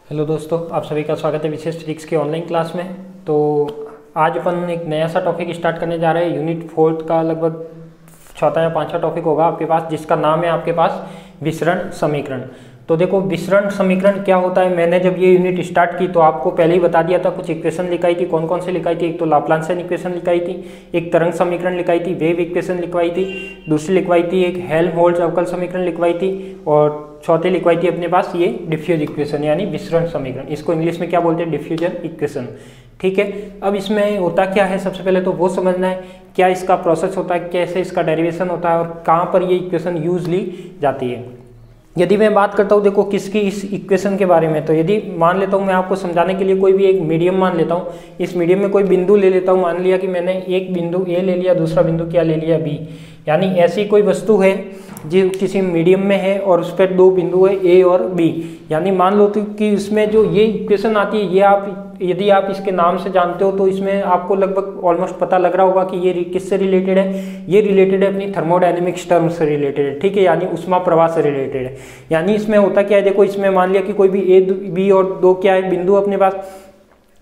Hello दोस्तों, आप सभी का स्वागत है विशेष फिजिक्स के ऑनलाइन क्लास में। तो आज अपन एक नया सा टॉपिक स्टार्ट करने जा रहे हैं। यूनिट 4 का लगभग चौथा या पांचवा टॉपिक होगा आपके पास, जिसका नाम है आपके पास विसरण समीकरण। तो देखो, विसरण समीकरण क्या होता है। मैंने जब ये यूनिट स्टार्ट की तो आपको पहले ही बता दिया था, कुछ इक्वेशन लिखाई थी। कौन कौन सी लिखाई थी? एक तो लाप्लासियन इक्वेशन लिखाई थी, एक तरंग समीकरण लिखाई थी, वेव इक्वेशन लिखवाई थी, दूसरी लिखवाई थी एक हेल्महोल्ट्ज अवकल समीकरण लिखवाई थी, और चौथी लिखवाई थी अपने पास ये डिफ्यूज इक्वेशन यानी विसरण समीकरण। इसको इंग्लिश में क्या बोलते हैं? Diffusion equation. ठीक है, अब इसमें होता क्या है, सबसे पहले तो वो समझना है क्या इसका प्रोसेस होता है, कैसे इसका डेरिवेशन होता है और कहाँ पर ये इक्वेशन यूज ली जाती है। यदि मैं बात करता हूँ देखो किसकी इस इक्वेशन के बारे में, तो यदि मान लेता हूँ मैं आपको समझाने के लिए कोई भी एक मीडियम मान लेता हूँ। इस मीडियम में कोई बिंदु ले लेता हूँ। मान लिया कि मैंने एक बिंदु ए ले लिया, दूसरा बिंदु क्या ले लिया? बी। यानी ऐसी कोई वस्तु है जो किसी मीडियम में है और उस पर दो बिंदु है ए और बी। यानी मान लो तो कि इसमें जो ये इक्वेशन आती है, ये आप यदि आप इसके नाम से जानते हो तो इसमें आपको लगभग ऑलमोस्ट पता लग रहा होगा कि ये किससे रिलेटेड है। ये रिलेटेड है अपनी थर्मोडायनेमिक्स टर्म से रिलेटेड है। ठीक है, यानी उष्मा प्रवाह से रिलेटेड है। यानी इसमें होता क्या है, देखो इसमें मान लिया कि कोई भी ए बी और दो क्या है बिंदु अपने पास।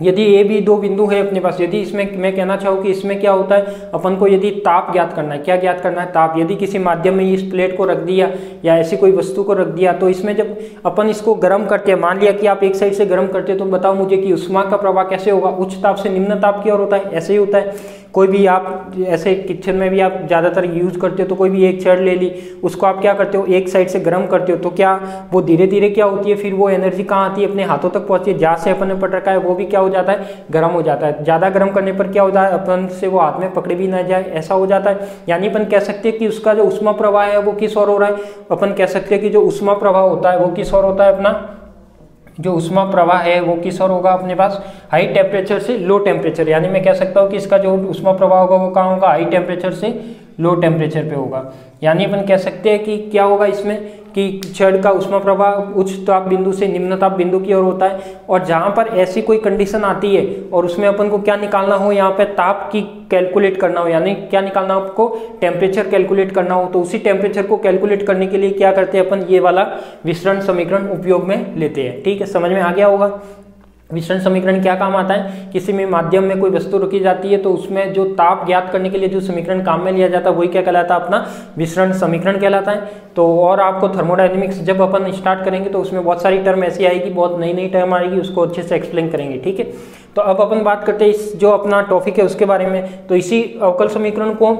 यदि ए बी दो बिंदु है अपने पास, यदि इसमें मैं कहना चाहूँ कि इसमें क्या होता है, अपन को यदि ताप ज्ञात करना है। क्या ज्ञात करना है? ताप। यदि किसी माध्यम में इस प्लेट को रख दिया या ऐसी कोई वस्तु को रख दिया, तो इसमें जब अपन इसको गर्म करते हैं, मान लिया कि आप एक साइड से गर्म करते हो, तो बताओ मुझे कि उष्मा का प्रवाह कैसे होगा? उच्च ताप से निम्न ताप की ओर होता है। ऐसे ही होता है। कोई भी आप ऐसे किचन में भी आप ज़्यादातर यूज करते हो, तो कोई भी एक छड़ ले ली, उसको आप क्या करते हो, एक साइड से गर्म करते हो, तो क्या वो धीरे धीरे क्या होती है, फिर वो एनर्जी कहाँ आती है? अपने हाथों तक पहुँचती है। जहाँ से अपन ने पकड़ रखा है वो भी क्या हो जाता है? गर्म हो जाता है। ज़्यादा गर्म करने पर क्या हो जाता है, अपन से वो हाथ में पकड़े भी ना जाए, ऐसा हो जाता है। यानी अपन कह सकते हैं कि उसका जो उष्मा प्रवाह है वो किस ओर हो रहा है? अपन कह सकते हैं कि जो उष्मा प्रवाह होता है वो किस ओर होता है? अपना जो उष्मा प्रवाह है वो किस ओर होगा? अपने पास हाई टेम्परेचर से लो टेम्परेचर। यानी मैं कह सकता हूँ कि इसका जो उष्मा प्रवाह होगा वो कहाँ होगा? हाई टेम्परेचर से लो टेम्परेचर पे होगा। यानी अपन कह सकते हैं कि क्या होगा इसमें कि छड़ का उष्मा प्रवाह उच्च ताप बिंदु से निम्न ताप बिंदु की ओर होता है। और जहाँ पर ऐसी कोई कंडीशन आती है और उसमें अपन को क्या निकालना हो, यहाँ पे ताप की कैलकुलेट करना हो, यानी क्या निकालना हो आपको? टेम्परेचर कैलकुलेट करना हो, तो उसी टेम्परेचर को कैलकुलेट करने के लिए क्या करते हैं अपन? ये वाला विसरण समीकरण उपयोग में लेते हैं। ठीक है, समझ में आ गया होगा। विसरण समीकरण क्या काम आता है? किसी में माध्यम में कोई वस्तु रखी जाती है तो उसमें जो ताप ज्ञात करने के लिए जो समीकरण काम में लिया जाता है वही क्या कहलाता है? अपना विसरण समीकरण कहलाता है। तो और आपको थर्मोडायनेमिक्स जब अपन स्टार्ट करेंगे तो उसमें बहुत सारी टर्म ऐसी आएगी, बहुत नई नई टर्म आएगी, उसको अच्छे से एक्सप्लेन करेंगे। ठीक है, तो अब अपन बात करते हैं इस जो अपना टॉपिक है उसके बारे में। तो इसी अवकल समीकरण को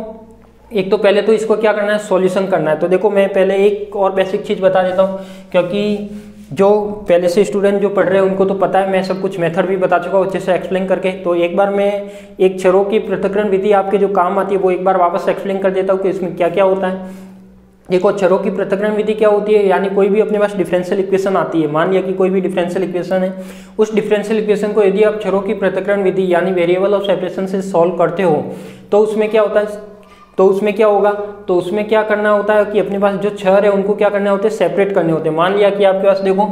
एक तो पहले तो इसको क्या करना है? सॉल्यूशन करना है। तो देखो मैं पहले एक और बेसिक चीज़ बता देता हूँ, क्योंकि जो पहले से स्टूडेंट जो पढ़ रहे हैं उनको तो पता है, मैं सब कुछ मेथड भी बता चुका हूँ अच्छे से एक्सप्लेन करके। तो एक बार मैं एक क्षरों की पृथक्करण विधि आपके जो काम आती है वो एक बार वापस एक्सप्लेन कर देता हूँ कि इसमें क्या क्या होता है। देखो, क्षरों की पृथक्करण विधि क्या होती है, यानी कोई भी अपने पास डिफरेंशियल इक्वेशन आती है। मान लिया कि कोई भी डिफरेंशियल इक्वेशन है, उस डिफरेंशियल इक्वेशन को यदि आप क्षरों की पृथक्करण विधि यानी वेरिएबल ऑफ सेपरेशन से सॉल्व करते हो तो उसमें क्या होता है? तो उसमें क्या होगा? तो उसमें क्या करना होता है कि अपने पास जो छर है उनको क्या करने होते हैं? सेपरेट करने होते हैं। मान लिया कि आपके पास, देखो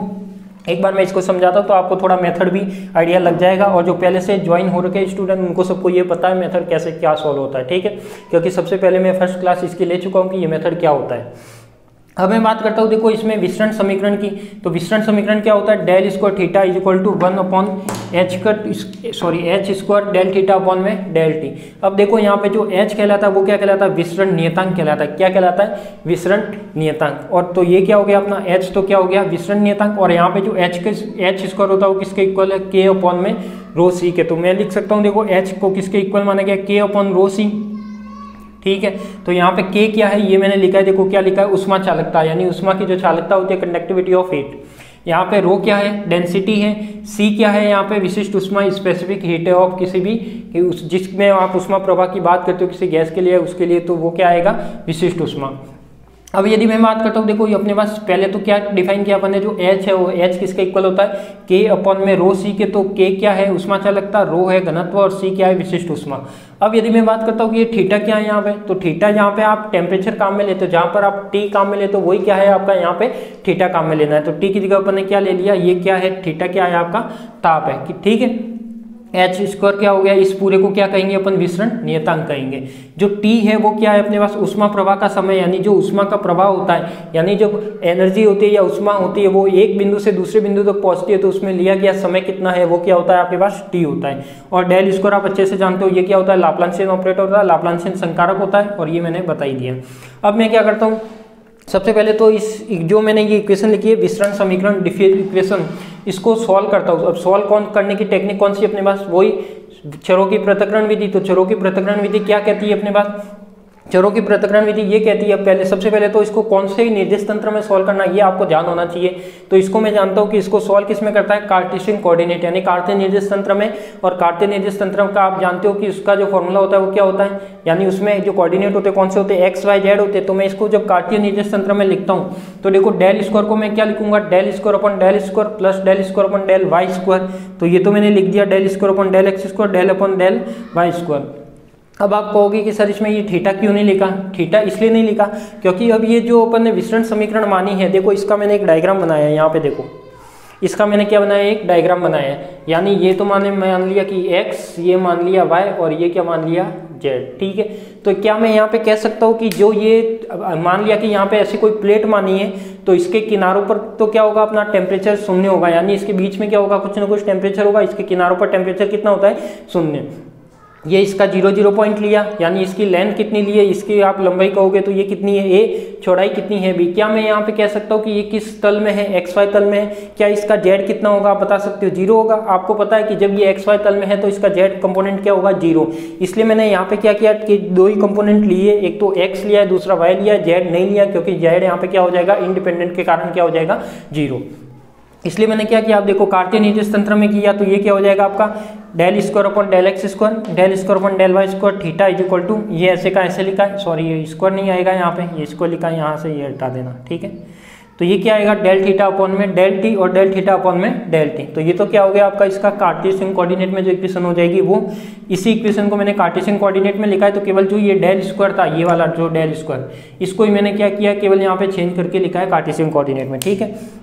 एक बार मैं इसको समझाता हूँ तो आपको थोड़ा मेथड भी आइडिया लग जाएगा, और जो पहले से ज्वाइन हो रखे स्टूडेंट उनको सबको ये पता है मेथड कैसे क्या सॉल्व होता है। ठीक है, क्योंकि सबसे पहले मैं फर्स्ट क्लास इसकी ले चुका हूँ कि ये मेथड क्या होता है। अब मैं बात करता हूँ देखो इसमें विसरण समीकरण की। तो विसरण समीकरण क्या होता है? Del square theta is equal to 1 upon h square del theta upon में डेल टी। अब देखो यहाँ पे जो एच कहलाता है वो क्या कहलाता है? विसरण नियतांक कहलाता है। क्या कहलाता है? विसरण नियतांक। और तो ये क्या हो गया अपना एच, तो क्या हो गया? विसरण नियतांक। और यहाँ पे जो एच स्क्वायर होता है वो किसके इक्वल है? के अपॉन में रो सी के। तो मैं लिख सकता हूँ देखो एच को किसके इक्वल माना गया? के अपॉन रो सी। ठीक है, तो यहाँ पे के क्या है ये मैंने लिखा है, देखो क्या लिखा है? उष्मा चालकता, यानी उष्मा की जो चालकता होती है, कंडक्टिविटी ऑफ हीट। यहाँ पे रो क्या है? डेंसिटी है। सी क्या है? यहाँ पे विशिष्ट उष्मा, स्पेसिफिक हीट है ऑफ किसी भी जिसमें आप उष्मा प्रवाह की बात करते हो किसी गैस के लिए, उसके लिए तो वो क्या आएगा? विशिष्ट उष्मा। अब यदि मैं बात करता हूँ, देखो ये अपने पास पहले तो क्या डिफाइन किया अपन ने, जो एच है वो एच किसके इक्वल होता है? के अपॉन में रो सी के। तो के क्या है? उष्मा चालकता, रो है घनत्व, और सी क्या है? विशिष्ट उष्मा। अब यदि मैं बात करता हूँ कि ये थीटा क्या है यहाँ पे, तो थीटा जहाँ पे आप टेम्परेचर काम में लेते हो, जहाँ पर आप टी काम में लेते हो वही क्या है आपका? यहाँ पे थीटा काम में लेना है। तो टी की जगह अपन ने क्या ले लिया? ये क्या है? थीटा क्या है आपका? ताप है। ठीक है, एच स्क्वायर क्या हो गया, इस पूरे को क्या कहेंगे अपन, विसरण नियतांक कहेंगे। जो टी है वो क्या है अपने पास, ऊष्मा प्रवाह का समय, यानी जो ऊष्मा का प्रवाह होता है, यानी जब एनर्जी होती है या ऊष्मा होती है वो एक बिंदु से दूसरे बिंदु तक पहुंचती है तो उसमें लिया गया समय कितना है वो क्या होता है आपके पास, टी होता है। और डेल स्क्वायर आप अच्छे से जानते हो ये क्या होता है, लाप्लासियन ऑपरेटर होता है, लाप्लासियन संकारक होता है, और ये मैंने बता ही दिया। अब मैं क्या करता हूँ, सबसे पहले तो इस जो मैंने ये इक्वेशन लिखी है विसरण समीकरण डिफरेंशियल इक्वेशन, इसको सॉल्व करता हूँ। अब सॉल्व करने की टेक्निक कौन सी अपने पास, वही चरों की पृथक्करण विधि। तो चरों की पृथक्करण विधि क्या कहती है अपने पास, चरों की पृथक्करण विधि ये कहती है, पहले सबसे पहले तो इसको कौन से निर्देश तंत्र में सॉल्व करना ये आपको ध्यान होना चाहिए। तो इसको मैं जानता हूँ कि इसको सॉल्व किस में करता है, कार्टेशियन कोऑर्डिनेट यानी कार्तीय निर्देश तंत्र में। और कार्तीय निर्देश तंत्र का आप जानते हो कि उसका जो फॉर्मूला होता है वो क्या होता है, यानी उसमें जो कोऑर्डिनेट होते हैं कौन से होते हैं, एक्स वाई जेड होते हैं। तो मैं इसको जब कार्तीय निर्देश तंत्र में लिखता हूँ तो देखो डेल स्क्वायर को मैं क्या लिखूंगा, del square upon del square plus del square upon del y square. तो ये तो मैंने लिख दिया del square upon del x square del upon del y square. अब आप कहोगे कि सर इसमें ये थीटा क्यों नहीं लिखा, थीटा इसलिए नहीं लिखा क्योंकि अब ये जो अपन ने विसरण समीकरण मानी है, देखो इसका मैंने एक डायग्राम बनाया है, यहाँ पे देखो इसका मैंने क्या बनाया है, एक डायग्राम बनाया है। यानी ये तो मान लिया कि x, ये मान लिया y और ये क्या मान लिया z, ठीक है। तो क्या मैं यहाँ पे कह सकता हूँ कि जो ये मान लिया कि यहाँ पे ऐसी कोई प्लेट मानी है तो इसके किनारों पर तो क्या होगा अपना टेम्परेचर शून्य होगा, यानी इसके बीच में क्या होगा, कुछ ना कुछ टेम्परेचर होगा, इसके किनारों पर टेम्परेचर कितना होता है, शून्य। ये इसका 0 पॉइंट लिया, यानी इसकी लेंथ कितनी ली है, इसकी आप लंबाई कहोगे तो ये कितनी है a, चौड़ाई कितनी है b। क्या मैं यहाँ पे कह सकता हूँ कि ये किस तल में है, xy तल में है। क्या इसका z कितना होगा आप बता सकते हो, 0 होगा। आपको पता है कि जब ये xy तल में है तो इसका z कंपोनेंट क्या होगा, 0। इसलिए मैंने यहाँ पे क्या किया कि दो ही कंपोनेंट लिए, एक तो x लिया है दूसरा y लिया, z नहीं लिया क्योंकि z यहाँ पे क्या हो जाएगा, इंडिपेंडेंट के कारण क्या हो जाएगा, 0। इसलिए मैंने क्या किया, आप देखो कार्तीय निर्देश तंत्र में किया तो ये क्या हो जाएगा आपका del square upon del x square del square upon del y square theta is equal to, ये ऐसे का ऐसे लिखा है, सॉरी ये स्क्वायर नहीं आएगा यहाँ पे, ये स्क्वायर लिखा है, यहाँ से ये हटा देना, ठीक है। तो ये क्या आएगा डेल थीटा अपॉन में डेल टी और डेल थीटा अपॉन में डेल टी। तो ये तो क्या हो गया आपका इसका कार्टेशियन कोऑर्डिनेट में जो इक्वेशन हो जाएगी वो, इसी इक्वेशन को मैंने कार्टेशियन कोऑर्डिनेट में लिखा है। तो केवल जो ये डेल स्क्वायर था, ये वाला जो डेल स्क्वायर, इसको ही मैंने क्या किया, केवल यहाँ पे चेंज करके लिखा है कार्टेशियन कोऑर्डिनेट में, ठीक है।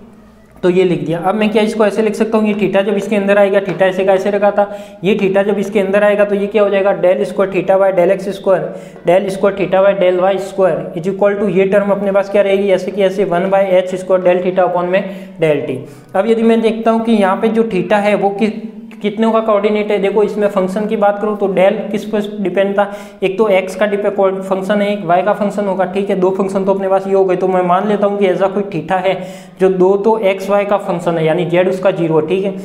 तो ये लिख दिया। अब मैं क्या इसको ऐसे लिख सकता हूँ, ये थीटा जब इसके अंदर आएगा, थीटा ऐसे का ऐसे रखा था, ये थीटा जब इसके अंदर आएगा तो ये क्या हो जाएगा del square theta by del x square del square theta by del y square is equal to, ये टर्म अपने पास क्या रहेगी ऐसे की ऐसे 1/h square del theta upon में डेल टी। अब यदि मैं देखता हूँ कि यहाँ पे जो थीटा है वो कितनों का कोऑर्डिनेट है, देखो इसमें फंक्शन की बात करूँ तो डेल किस पर डिपेंड था, एक तो x का फंक्शन है, एक y का फंक्शन होगा, ठीक है। दो फंक्शन तो अपने पास ये हो गए। तो मैं मान लेता हूँ कि ऐसा कोई थीटा है जो दो तो x y का फंक्शन है, यानी z उसका 0 है, ठीक है।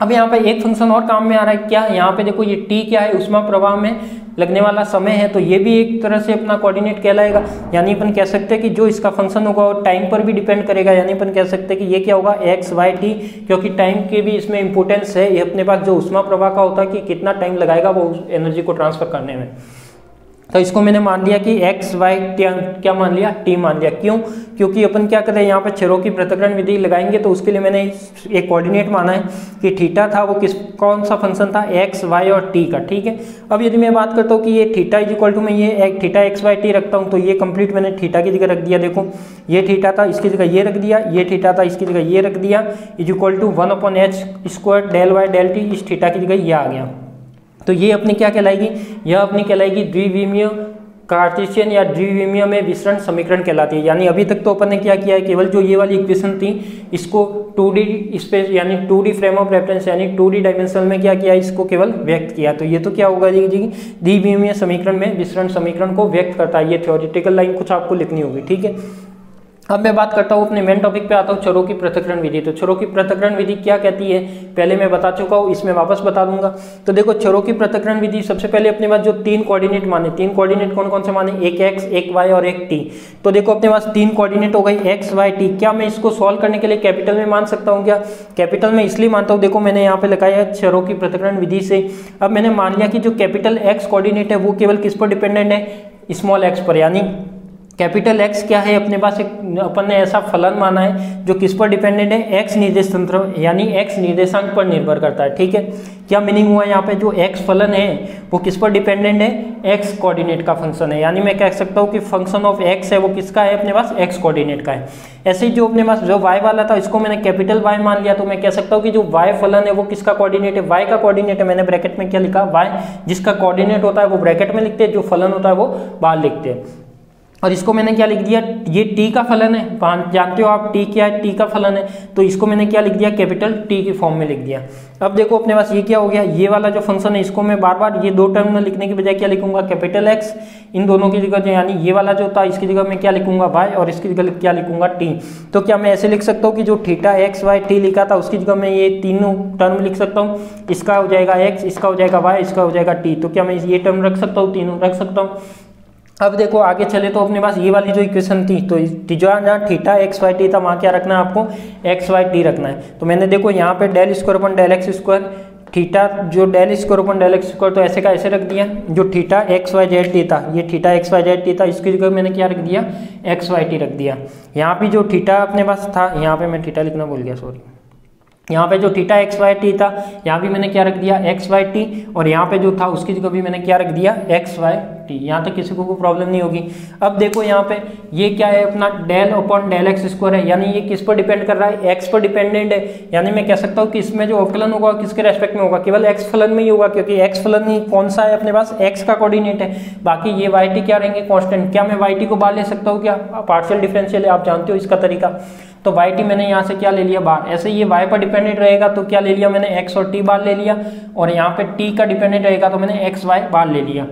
अब यहाँ पे एक फंक्शन और काम में आ रहा है, क्या यहाँ पे देखो ये t क्या है, ऊष्मा प्रवाह में लगने वाला समय है, तो ये भी एक तरह से अपना कोऑर्डिनेट कहलाएगा। यानी अपन कह सकते हैं कि जो इसका फंक्शन होगा वो टाइम पर भी डिपेंड करेगा, यानी अपन कह सकते हैं कि ये क्या होगा एक्स वाई टी, क्योंकि टाइम के भी इसमें इंपोर्टेंस है। ये अपने पास जो ऊष्मा प्रवाह का होता है कि कितना टाइम लगाएगा वो एनर्जी को ट्रांसफर करने में। तो इसको मैंने मान लिया कि एक्स वाई क्या मान लिया, टी मान लिया। क्यों, क्योंकि अपन क्या करें यहाँ पे छेरों की पृथक्करण विधि लगाएंगे तो उसके लिए मैंने एक कोऑर्डिनेट माना है कि थीटा था वो कौन सा फंक्शन था, एक्स वाई और टी का, ठीक है। अब यदि मैं बात करता हूँ कि ये थीटा इज इक्वल टू मैं ये थीटा एक्स वाई टी रखता हूँ, तो ये कंप्लीट मैंने थीटा की जगह रख दिया। देखो ये थीटा था इसकी जगह ये रख दिया, ये थीटा था इसकी जगह ये रख दिया, is equal to 1/h square del y del t, इस थीटा की जगह ये आ गया। तो ये अपनी क्या कहलाएगी, यह अपनी कहलाएगी द्विविमीय कार्टेशियन या द्विविमीय में विसरण समीकरण कहलाती है। यानी अभी तक तो अपन ने क्या किया है, केवल जो ये वाली इक्वेशन थी इसको 2D स्पेस यानी 2D फ्रेम ऑफ रेफरेंस यानी 2D डायमेंशन में क्या किया, इसको केवल व्यक्त किया। तो ये तो क्या होगा जी द्विविमीय समीकरण में विसरण समीकरण को व्यक्त करता है। ये थ्योरेटिकल लाइन कुछ आपको लिखनी होगी, ठीक है। अब मैं बात करता हूँ अपने मेन टॉपिक पे आता हूँ, छरों की पृथक्करण विधि। तो छरों की पृथक्करण विधि क्या कहती है पहले मैं बता चुका हूँ, इसमें वापस बता दूंगा। तो देखो छरों की पृथक्करण विधि सबसे पहले अपने पास जो तीन कोऑर्डिनेट माने, तीन कोऑर्डिनेट कौन कौन से माने, एक x एक y और एक t। तो देखो अपने पास तीन कोऑर्डिनेट हो गई x y t। क्या मैं इसको सॉल्व करने के लिए कैपिटल में मान सकता हूँ क्या, कैपिटल में इसलिए मानता हूँ, देखो मैंने यहाँ पे लिखा है छरों की पृथक्करण विधि से। अब मैंने मान लिया कि जो कैपिटल x कोऑर्डिनेट है वो केवल किस पर डिपेंडेंट है, स्मॉल x पर। यानी कैपिटल एक्स क्या है, अपने पास एक अपन ने ऐसा फलन माना है जो किस पर डिपेंडेंट है, एक्स निर्देश तंत्र यानी एक्स निर्देशांक पर निर्भर करता है। ठीक है, क्या मीनिंग हुआ यहाँ पे, जो एक्स फलन है वो किस पर डिपेंडेंट है, एक्स कोऑर्डिनेट का फंक्शन है। यानी मैं कह सकता हूँ कि फंक्शन ऑफ एक्स है वो किसका है, अपने पास एक्स कोऑर्डिनेट का है। ऐसे ही जो अपने पास जो वाई वाला था इसको मैंने कैपिटल वाई मान लिया, तो मैं कह सकता हूँ कि जो वाई फलन है वो किसका कोऑर्डिनेट है, वाई का कोऑर्डिनेट है। मैंने ब्रैकेट में क्या लिखा, वाई, जिसका कोऑर्डिनेट होता है वो ब्रैकेट में लिखते हैं, जो फलन होता है वो बाहर लिखते हैं। और इसको मैंने क्या लिख दिया, ये टी का फलन है, जानते हो आप टी क्या है, टी का फलन है, तो इसको मैंने क्या लिख दिया, कैपिटल टी की फॉर्म में लिख दिया। अब देखो अपने पास ये क्या हो गया, ये वाला जो फंक्शन है इसको मैं बार बार ये दो टर्म में लिखने की बजाय क्या लिखूंगा, कैपिटल एक्स, इन दोनों की जगह जो यानी ये वाला जो था इसकी जगह मैं क्या लिखूंगा, वाई, और इसकी जगह क्या लिखूंगा, टी। तो क्या मैं ऐसे लिख सकता हूँ कि जो थीटा एक्स वाई टी लिखा था उसकी जगह मैं ये तीनों टर्म लिख सकता हूँ, इसका हो जाएगा एक्स, इसका हो जाएगा वाई, इसका हो जाएगा टी। तो क्या मैं ये टर्म रख सकता हूँ, तीनों रख सकता हूँ। अब देखो आगे चले तो अपने पास ये वाली जो इक्वेशन थी, तो जहाँ थीटा एक्स वाई टी था वहाँ क्या रखना है आपको, एक्स वाई टी रखना है। तो मैंने देखो यहाँ पे del square upon del x square, theta जो del square upon del x square, तो ऐसे का ऐसे रख दिया। जो theta x y z t था, ये theta x y z t था, इसकी जगह मैंने क्या रख दिया, एक्स वाई टी रख दिया। यहाँ पे जो थीटा अपने पास था, यहाँ पे मैं थीटा लिखना भूल गया, सॉरी, यहाँ पे जो थीटा एक्स वाई टी था यहाँ भी मैंने क्या रख दिया, एक्स वाई टी, और यहाँ पे जो था उसकी जगह भी मैंने क्या रख दिया, एक्स वाई टी। यहाँ तक किसी को कोई प्रॉब्लम नहीं होगी। अब देखो यहाँ पे ये क्या है, अपना del upon del x square है, यानी ये किस पर डिपेंड कर रहा है, एक्स पर डिपेंडेंट है। यानी मैं कह सकता हूँ कि इसमें जो अवकलन होगा किसके रेस्पेक्ट में होगा, केवल एक्स फलन में ही होगा, क्योंकि एक्स फलन ही कौन सा है, अपने पास एक्स का कोऑर्डिनेट है। बाकी ये वाई टी क्या रहेंगे, कॉन्स्टेंट। क्या मैं वाई टी को बाहर ले सकता हूँ क्या, पार्शियल डिफरेंशियल है, आप जानते हो इसका तरीका। तो वाई टी मैंने यहाँ से क्या ले लिया बाहर, ऐसे ये वाई पर डिपेंडेंट रहेगा तो क्या ले लिया मैंने, एक्स और टी बाहर ले लिया, और यहाँ पे टी का डिपेंडेंट रहेगा तो मैंने एक्स वाई बाहर ले लिया।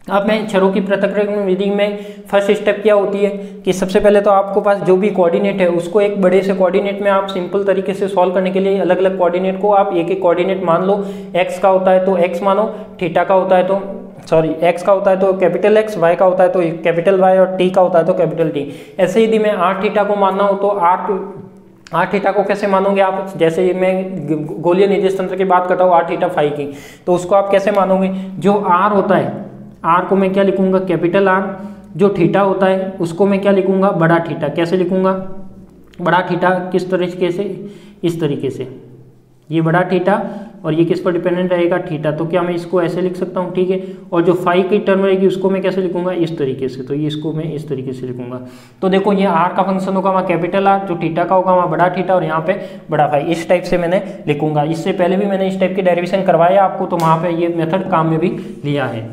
अब मैं छरों की पृथक्करण विधि में फर्स्ट स्टेप क्या होती है कि सबसे पहले तो आपको पास जो भी कोऑर्डिनेट है उसको एक बड़े से कोऑर्डिनेट में आप सिंपल तरीके से सॉल्व करने के लिए अलग अलग कोऑर्डिनेट को आप एक एक कोऑर्डिनेट मान लो। एक्स का होता है तो एक्स मानो, थीटा का होता है तो एक्स का होता है तो कैपिटल एक्स, वाई का होता है तो कैपिटल वाई, और टी का होता है तो कैपिटल टी। ऐसे यदि मैं आर थीटा को मानना हो तो आर थीटा को कैसे मानोगे आप, जैसे मैं गोलीय निर्देश तंत्र की बात करता हूँ आर थीटा फाई की, तो उसको आप कैसे मानोगे, जो आर होता है आर को मैं क्या लिखूंगा, कैपिटल आर। जो थीटा होता है उसको मैं क्या लिखूंगा, बड़ा थीटा। कैसे लिखूंगा, बड़ा थीटा किस तरीके से, इस तरीके से, ये बड़ा थीटा, और ये किस पर डिपेंडेंट रहेगा, थीटा। तो क्या मैं इसको ऐसे लिख सकता हूँ, ठीक है। और जो फाई की टर्म रहेगी उसको मैं कैसे लिखूंगा, इस तरीके से, तो ये इसको मैं इस तरीके से लिखूंगा। तो देखो ये आर का फंक्शन होगा वहाँ कैपिटल आर, जो थीटा का होगा वहाँ बड़ा थीटा, और यहाँ पे बड़ा फाई। इस टाइप से मैंने लिखूंगा। इससे पहले भी मैंने इस टाइप की डेरिवेशन करवाया आपको, तो वहाँ पे ये मेथड काम में भी लिया है।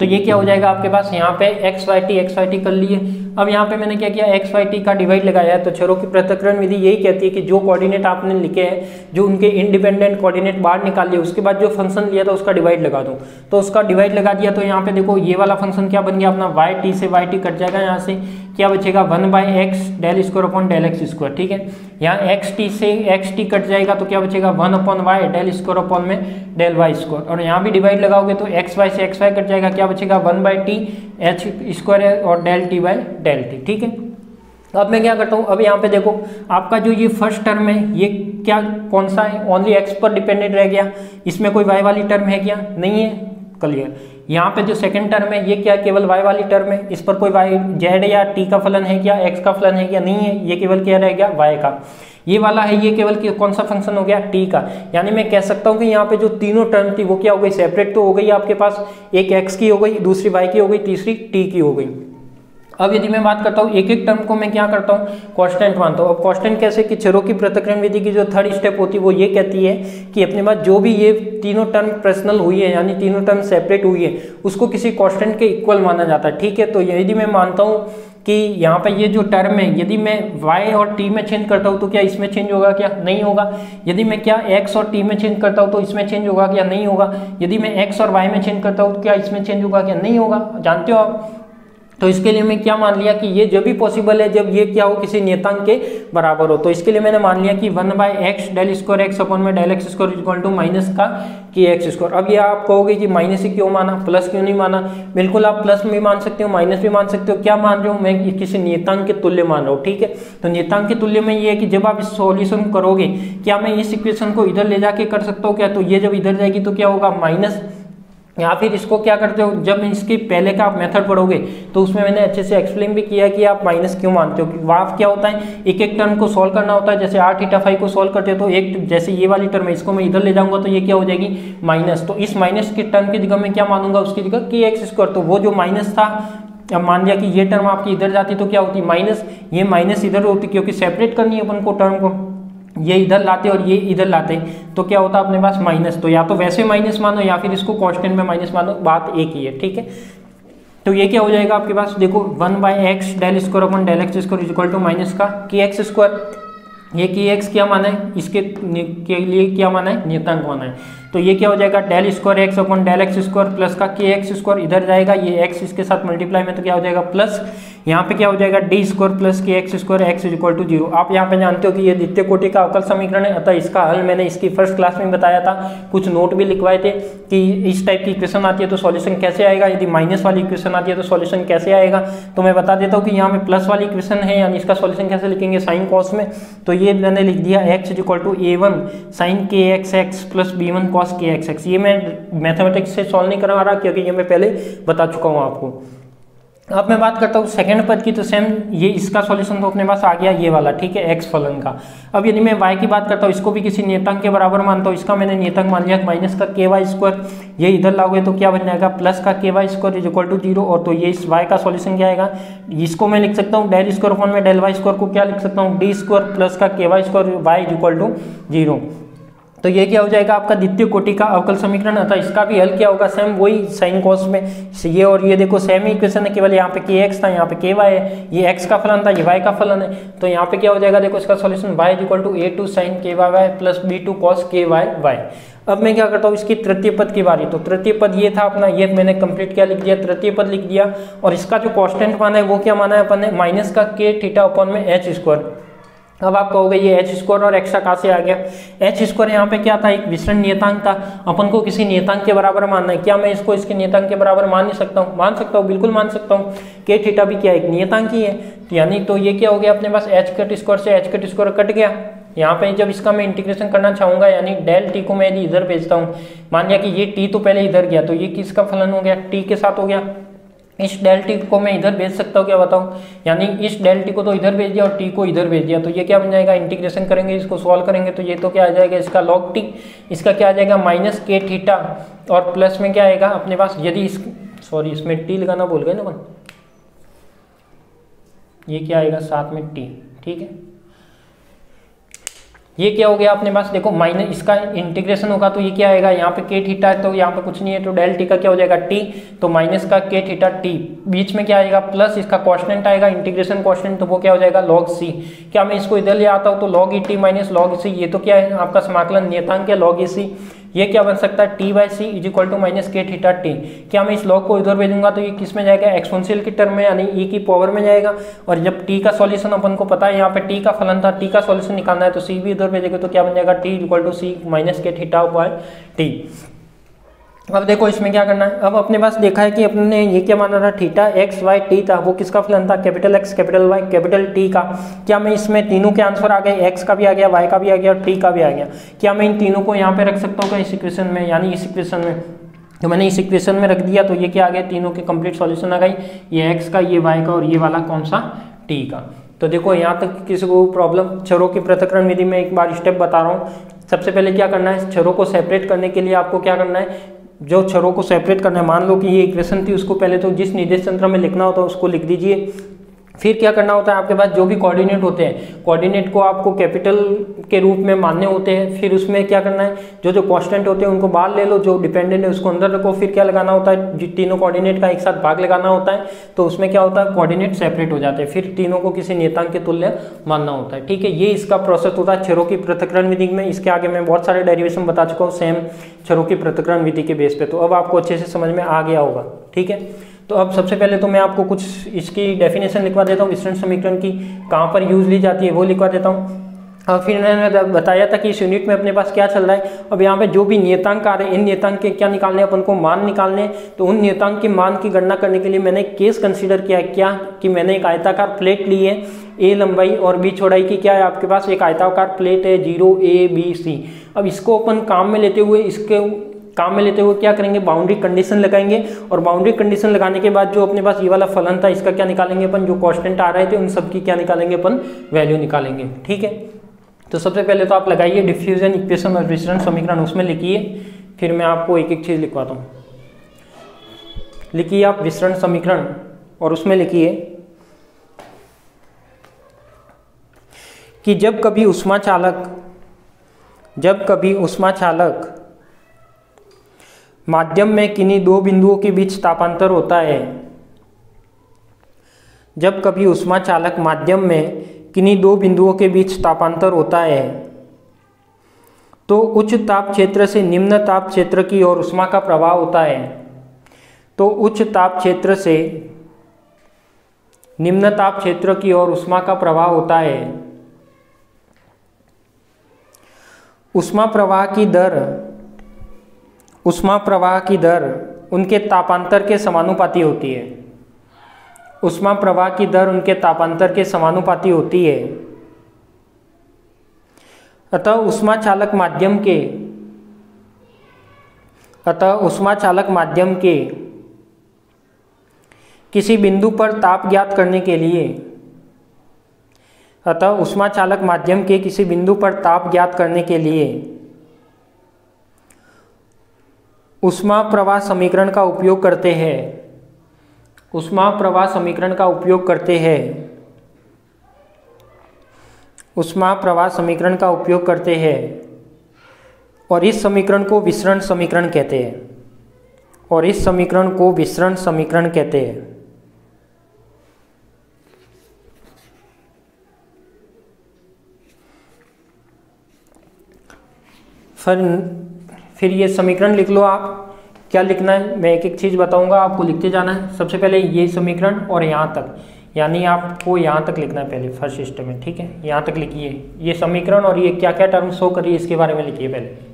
तो ये क्या हो जाएगा आपके पास, यहाँ पे एक्स वाई टी कर लिए। अब यहाँ पे मैंने क्या किया, एक्स वाई टी का डिवाइड लगाया है। तो छरों की पृथक्करण विधि यही कहती है कि जो कोऑर्डिनेट आपने लिखे हैं, जो उनके इंडिपेंडेंट कोऑर्डिनेट बाहर निकाल लिए, उसके बाद जो फंक्शन लिया था उसका डिवाइड लगा दो। तो उसका डिवाइड लगा दिया तो यहाँ पे देखो ये वाला फंक्शन क्या बन गया अपना, वाई टी से वाई टी कट जाएगा, यहाँ से क्या बचेगा 1/x del square upon del x स्क्वायर, ठीक है। यहाँ एक्स टी से एक्स टी कट जाएगा तो क्या बचेगा 1/y डेल स्क्वायर अपॉन में डेल वाई स्क्वायर, और यहाँ भी डिवाइड लगाओगे तो एक्स वाई से एक्स वाई कट जाएगा, क्या बचेगा 1/t एच स्क्वायर और del t by del t, ठीक है। अब मैं क्या करता हूँ, अब यहाँ पे देखो आपका जो ये फर्स्ट टर्म है ये क्या कौन सा है, ओनली एक्स पर डिपेंडेंट रह गया, इसमें कोई वाई वाली टर्म है क्या, नहीं है, क्लियर। यहाँ पे जो सेकंड टर्म है ये क्या केवल वाई वाली टर्म है, इस पर कोई वाई जेड या टी का फलन है क्या, एक्स का फलन है क्या, नहीं है, ये केवल क्या रह गया वाई का। ये वाला है ये केवल कौन सा फंक्शन हो गया, टी का। यानी मैं कह सकता हूँ कि यहाँ पे जो तीनों टर्म थी वो क्या हो गई, सेपरेट तो हो गई आपके पास, एक एक्स की हो गई, दूसरी वाई की हो गई, तीसरी टी की हो गई। अब यदि मैं बात करता हूँ एक एक टर्म को मैं क्या करता हूँ, कांस्टेंट मानता हूँ। अब कांस्टेंट कैसे कि छरों की पृथक्करण विधि की जो थर्ड स्टेप होती है वो ये कहती है कि अपने पास जो भी ये तीनों टर्म पर्सनल हुई है, यानी तीनों टर्म सेपरेट हुई है, उसको किसी कांस्टेंट के इक्वल माना जाता है, ठीक है। तो यदि मैं मानता हूँ कि यहाँ पे ये जो टर्म है यदि मैं y और t में चेंज करता हूँ तो क्या इसमें चेंज होगा, क्या नहीं होगा। यदि मैं क्या x और t में चेंज करता हूँ तो इसमें चेंज होगा, क्या नहीं होगा। यदि मैं x और y में चेंज करता हूँ तो क्या इसमें चेंज होगा, क्या नहीं होगा, जानते हो आप। तो इसके लिए मैं क्या मान लिया कि ये जब भी पॉसिबल है जब ये क्या हो, किसी नियतांक के बराबर हो। तो इसके लिए मैंने मान लिया कि 1/x del square x upon में del x square equal to minus का कि एक्स स्क्वायर। अब ये आप कहोगे कि माइनस ही क्यों माना, प्लस क्यों नहीं माना। बिल्कुल आप प्लस भी मान सकते हो, माइनस भी मान सकते हो। क्या मान रहे हो, मैं किसी नियतांक के तुल्य मान रहा हूँ, ठीक है। तो नियतांक के तुल्य में ये है कि जब आप इस सॉल्यूशन करोगे, क्या मैं इस इक्वेशन को इधर ले जाके कर सकता हूँ क्या, तो ये जब इधर जाएगी तो क्या होगा, माइनस या फिर इसको क्या करते हो, जब इसके पहले का आप मेथड पढ़ोगे तो उसमें मैंने अच्छे से एक्सप्लेन भी किया कि आप माइनस क्यों मानते हो। वहाँ क्या होता है, एक एक टर्म को सॉल्व करना होता है। जैसे r थीटा फाई को सॉल्व करते हो तो एक, जैसे ये वाली टर्म है इसको मैं इधर ले जाऊंगा तो ये क्या हो जाएगी माइनस, तो इस माइनस के टर्म की जगह मैं क्या मानूंगा, उसकी जगह के एक्स स्क्वायर। तो वो जो माइनस था, अब मान लिया कि ये टर्म आपकी इधर जाती तो क्या होती माइनस, ये माइनस इधर होती, क्योंकि सेपरेट करनी है अपन को टर्म को, ये इधर लाते और ये इधर लाते तो क्या होता अपने पास माइनस। तो या तो वैसे माइनस मानो या फिर इसको कांस्टेंट में माइनस मानो, बात एक ही है, ठीक है। तो ये क्या हो जाएगा आपके पास, देखो 1/x del square upon del x square equal to minus का के एक्स स्क्वायर। ये के एक्स क्या माना है, इसके के लिए क्या माना है, नियतांक माना है। तो ये क्या हो जाएगा del square x upon del x square plus का के एक्स स्क्वायर, इधर जाएगा ये एक्स इसके साथ मल्टीप्लाई में तो क्या हो जाएगा प्लस, यहाँ पे क्या हो जाएगा d square plus k x square x equal to 0। आप यहाँ पे जानते हो कि ये द्वितीय कोटि का अवकल समीकरण है, अतः इसका हल मैंने इसकी फर्स्ट क्लास में बताया था, कुछ नोट भी लिखवाए थे कि इस टाइप की इक्वेशन आती है तो सॉल्यूशन कैसे आएगा, यदि माइनस वाली इक्वेशन आती है तो सॉल्यूशन कैसे आएगा। तो मैं बता देता हूँ कि यहाँ पे प्लस वाली इक्वेशन है, यानी इसका सॉल्यूशन कैसे लिखेंगे साइन कॉस में। तो ये मैंने लिख दिया x equal to a1 sine k x x plus b1 cos k x x. ये मैं मैथमेटिक्स से सॉल्व नहीं करा रहा क्योंकि ये मैं पहले बता चुका हूँ आपको। अब मैं बात करता हूँ सेकंड पद की, तो सेम ये इसका सॉल्यूशन तो अपने पास आ गया ये वाला, ठीक है, एक्स फलन का। अब यदि मैं y की बात करता हूँ, इसको भी किसी नियतांक के बराबर मानता हूँ, इसका मैंने नियतांक मान लिया माइनस का के वाई स्क्वायर, ये इधर लाओगे तो क्या बन जाएगा प्लस का k y square is equal to 0। और तो ये इस y का सॉल्यूशन क्या आएगा, इसको मैं लिख सकता हूँ डेल स्क्वायर अपॉन में डेल वाई स्क्वायर को क्या लिख सकता हूँ डी स्क्वायर प्लस का k y square y is equal to 0। तो ये क्या हो जाएगा आपका द्वितीय कोटि का अवकल समीकरण। अतः इसका भी हल क्या होगा, सेम वही साइन कॉस में ये और ये देखो सेम इक्वेशन है, केवल यहाँ पे के एक्स था यहाँ पे के वाई है, ये एक्स का फलन था ये वाई का फलन है। तो यहाँ पे क्या हो जाएगा, देखो इसका solution y equal to a2 sine k y y plus b2 cos k y y. अब मैं क्या करता हूँ, इसकी तृतीय पद की बारी। तो तृतीय पद ये था अपना, ये मैंने कंप्लीट क्या लिख दिया, तृतीय पद लिख दिया। और इसका जो कांस्टेंट माना है वो क्या माना है अपन ने, माइनस का के थीटा अपॉन में एच स्क्वायर। अब आप कहोगे ये एच स्क्वायर और एक्स्ट्रा कहाँ से आ गया, एच स्क्वायर यहाँ पे क्या था, एक विसरण नियतांक था, अपन को किसी नियतांक के बराबर मानना है। क्या मैं इसको इसके नियतांक के बराबर मान नहीं सकता हूँ, मान सकता हूँ, बिल्कुल मान सकता हूँ। के थीटा भी क्या एक नियतांक ही है, तो यानी तो ये क्या हो गया अपने पास एच कट स्क्वायर से एच कट स्क्वायर कट गया। यहाँ पे जब इसका मैं इंटीग्रेशन करना चाहूंगा, यानी डेल टी को मैं यदि इधर भेजता हूँ, मान लिया कि ये टी तो पहले इधर गया, तो ये किसका फलन हो गया, टी के साथ हो गया। इस डेल टी को मैं इधर भेज सकता हूँ, क्या बताऊँ, यानी इस डेल टी को तो इधर भेज दिया और टी को इधर भेज दिया। तो ये क्या बन जाएगा, इंटीग्रेशन करेंगे इसको सॉल्व करेंगे तो ये तो क्या आ जाएगा इसका लॉग टी, इसका क्या आ जाएगा माइनस के थीटा और प्लस में क्या आएगा अपने पास, यदि इस सॉरी इसमें टी लगाना भूल गए ना अपन, ये क्या आएगा साथ में टी, ठीक है। ये क्या हो गया अपने पास, देखो माइनस इसका इंटीग्रेशन होगा तो ये क्या आएगा, यहाँ पे के थीटा है तो यहाँ पे कुछ नहीं है, तो डेल टी का क्या हो जाएगा टी, तो माइनस का के थीटा टी, बीच में क्या आएगा प्लस इसका कांस्टेंट आएगा इंटीग्रेशन कांस्टेंट, तो वो क्या हो जाएगा लॉग सी। क्या मैं इसको इधर ले आता हूँ तो log e t minus log c, ये तो क्या है आपका समाकलन नियतांक है लॉग ई सी। ये क्या बन सकता है t by c is equal to minus k theta t. क्या मैं इस लॉग को इधर भेजूंगा तो ये किस में जाएगा, एक्सपोनेंशियल की टर्म में, यानी ई की पावर में जाएगा। और जब टी का सॉल्यूशन अपन को पता है, यहाँ पे टी का फलन था, टी का सॉल्यूशन निकालना है तो सी भी इधर भेजेगा तो क्या बन जाएगा t equal to c minus k theta by t. अब देखो इसमें क्या करना है, अब अपने पास देखा है कि अपने ये क्या माना था थीटा एक्स वाई टी था, वो किसका फलन था capital x capital y capital t का। क्या मैं इसमें तीनों के आंसर आ गए, एक्स का भी आ गया वाई का भी आ गया और टी का भी आ गया। क्या मैं इन तीनों को यहाँ पे रख सकता हूँ क्या इस इक्वेशन में, यानी इस इक्वेशन में, तो मैंने इस इक्वेशन में रख दिया तो ये क्या आ गया तीनों के कंप्लीट सॉल्यूशन आ गई, ये एक्स का ये वाई का और ये वाला कौन सा टी का। तो देखो यहाँ तक किसी को प्रॉब्लम, छरों की पृथक्करण विधि में एक बार स्टेप बता रहा हूँ। सबसे पहले क्या करना है, छरों को सेपरेट करने के लिए आपको क्या करना है, जो छरों को सेपरेट करना है, मान लो कि ये इक्वेशन थी, उसको पहले तो जिस निर्देश तंत्र में लिखना होता है उसको लिख दीजिए। फिर क्या करना होता है, आपके पास जो भी कोऑर्डिनेट होते हैं, कोऑर्डिनेट को आपको कैपिटल के रूप में मानने होते हैं। फिर उसमें क्या करना है, जो जो कांस्टेंट होते हैं उनको बाहर ले लो, जो डिपेंडेंट है उसको अंदर रखो। फिर क्या लगाना होता है, तीनों कोऑर्डिनेट का एक साथ भाग लगाना होता है, तो उसमें क्या होता है कोऑर्डिनेट सेपरेट हो जाते हैं। फिर तीनों को किसी नियतांक के तुल्य मानना होता है, ठीक है। ये इसका प्रोसेस होता है छरों की पृथक्करण विधि में। इसके आगे मैं बहुत सारे डेरिवेशन बता चुका हूँ सेम छरों की पृथक्करण विधि के बेस पे, तो अब आपको अच्छे से समझ में आ गया होगा, ठीक है। तो अब सबसे पहले तो मैं आपको कुछ इसकी डेफिनेशन लिखवा देता हूँ, विसरण समीकरण की कहाँ पर यूज ली जाती है वो लिखवा देता हूँ। और फिर मैंने बताया था कि इस यूनिट में अपने पास क्या चल रहा है। अब यहाँ पे जो भी नियतांक आ रहे हैं, इन नियतांक के क्या निकालने, अपन को मान निकालने। तो उन नियतांक के मान की गणना करने के लिए मैंने केस कंसीडर किया है, क्या कि मैंने एक आयताकार प्लेट ली है, ए लंबाई और बी चौड़ाई की क्या है आपके पास एक आयताकार प्लेट है 0 A B C। अब इसको अपन काम में लेते हुए इसके काम में लेते हुए क्या करेंगे, बाउंड्री कंडीशन लगाएंगे, और बाउंड्री कंडीशन लगाने के बाद जो अपने पास ये वाला फलन था इसका क्या निकालेंगे अपन, जो कांस्टेंट आ रहे थे उन सब की क्या निकालेंगे अपन, वैल्यू निकालेंगे। ठीक है, तो सबसे पहले तो आप लगाइए डिफ्यूजन इक्वेशन और विसरण समीकरण, उसमें लिखिए, फिर मैं आपको एक एक चीज लिखवाता हूँ। लिखिए आप विसरण समीकरण और उसमें लिखिए कि जब कभी ऊष्मा चालक माध्यम में किन्हीं दो बिंदुओं के बीच तापांतर होता है, जब कभी ऊष्मा चालक माध्यम में किन्हीं दो बिंदुओं के बीच तापांतर होता है तो उच्च ताप क्षेत्र से निम्न ताप क्षेत्र की ओर ऊष्मा का प्रवाह होता है। तो उच्च ताप क्षेत्र से निम्न ताप क्षेत्र की ओर ऊष्मा का प्रवाह होता है। ऊष्मा प्रवाह की दर उनके तापांतर के समानुपाती होती है। ऊष्मा प्रवाह की दर उनके तापांतर के समानुपाती होती है। अतः ऊष्मा चालक माध्यम के किसी बिंदु पर ताप ज्ञात करने के लिए ऊष्मा प्रवाह समीकरण का उपयोग करते हैं और इस समीकरण को विसरण समीकरण कहते हैं। फिर ये समीकरण लिख लो आप। क्या लिखना है मैं एक एक चीज़ बताऊंगा, आपको लिखते जाना है। सबसे पहले ये समीकरण और यहाँ तक, यानी आपको यहाँ तक लिखना है पहले फर्स्ट सिस्टम में। ठीक है, यहाँ तक लिखिए ये समीकरण और ये क्या क्या टर्म शो करिए इसके बारे में लिखिए पहले।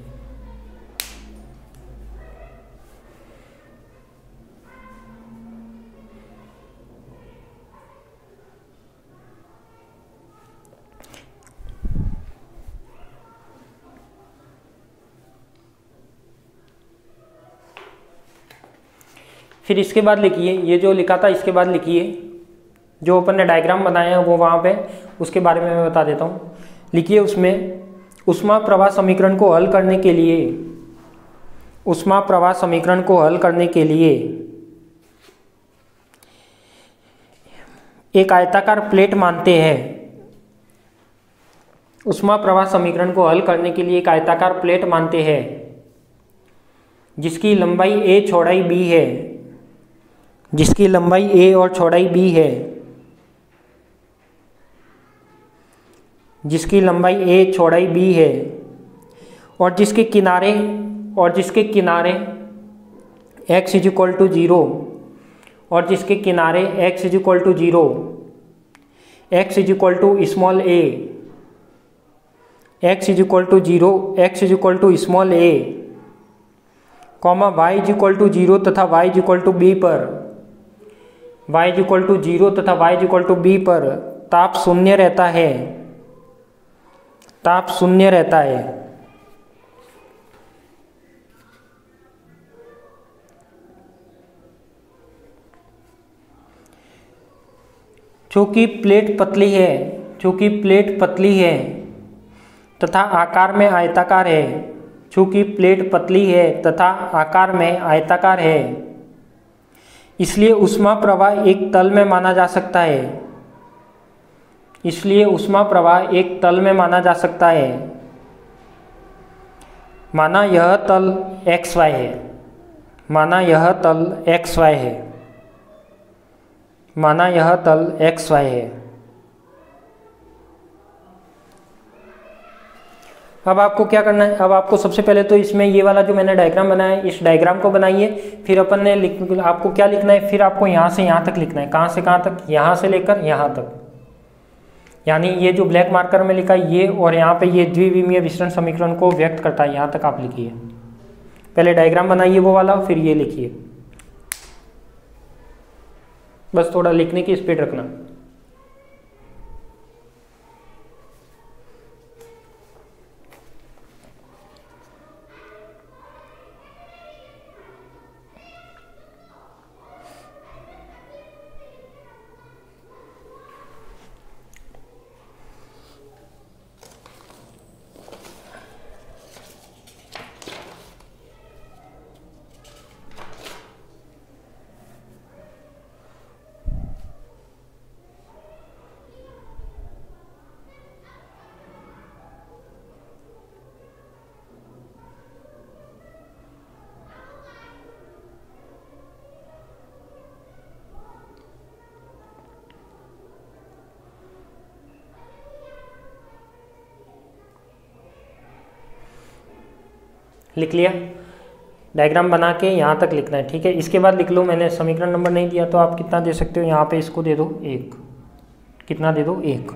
फिर इसके बाद लिखिए ये जो लिखा था, इसके बाद लिखिए जो अपन ने डायग्राम बनाया है वो वहाँ पे, उसके बारे में मैं बता देता हूँ। लिखिए उसमें ऊष्मा प्रवाह समीकरण को हल करने के लिए एक आयताकार प्लेट मानते हैं। ऊष्मा प्रवाह समीकरण को हल करने के लिए एक आयताकार प्लेट मानते हैं जिसकी लंबाई a चौड़ाई b है, जिसकी लंबाई a और चौड़ाई b है, जिसकी लंबाई a चौड़ाई b है और जिसके किनारे x इज इक्वल टू 0 और जिसके किनारे x is equal to 0, x is equal to small a, x is equal to 0, x is equal to small a, comma y is equal to 0 तथा y is equal to b पर, y is equal to 0 तथा y is equal to b पर ताप शून्य रहता है। चूंकि plate पतली है तथा आकार में आयताकार है, इसलिए ऊष्मा प्रवाह एक तल में माना जा सकता है। माना यह तल XY है। अब आपको क्या करना है, अब आपको सबसे पहले तो इसमें ये वाला जो मैंने डायग्राम बनाया है इस डायग्राम को बनाइए। फिर अपन ने आपको क्या लिखना है, फिर आपको यहाँ से यहाँ तक लिखना है। कहाँ से कहाँ तक, यहाँ से लेकर यहाँ तक, यानी ये जो ब्लैक मार्कर में लिखा है ये, और यहाँ पे ये द्विविमीय विसरण समीकरण को व्यक्त करता है, यहाँ तक आप लिखिए। पहले डायग्राम बनाइए वो वाला, फिर ये लिखिए। बस थोड़ा लिखने की स्पीड रखना। लिख लिया, डायग्राम बना के यहाँ तक लिखना है, ठीक है। इसके बाद लिख लो, मैंने समीकरण नंबर नहीं दिया तो आप कितना दे सकते हो, यहाँ पे इसको दे दो 1, कितना दे दो 1।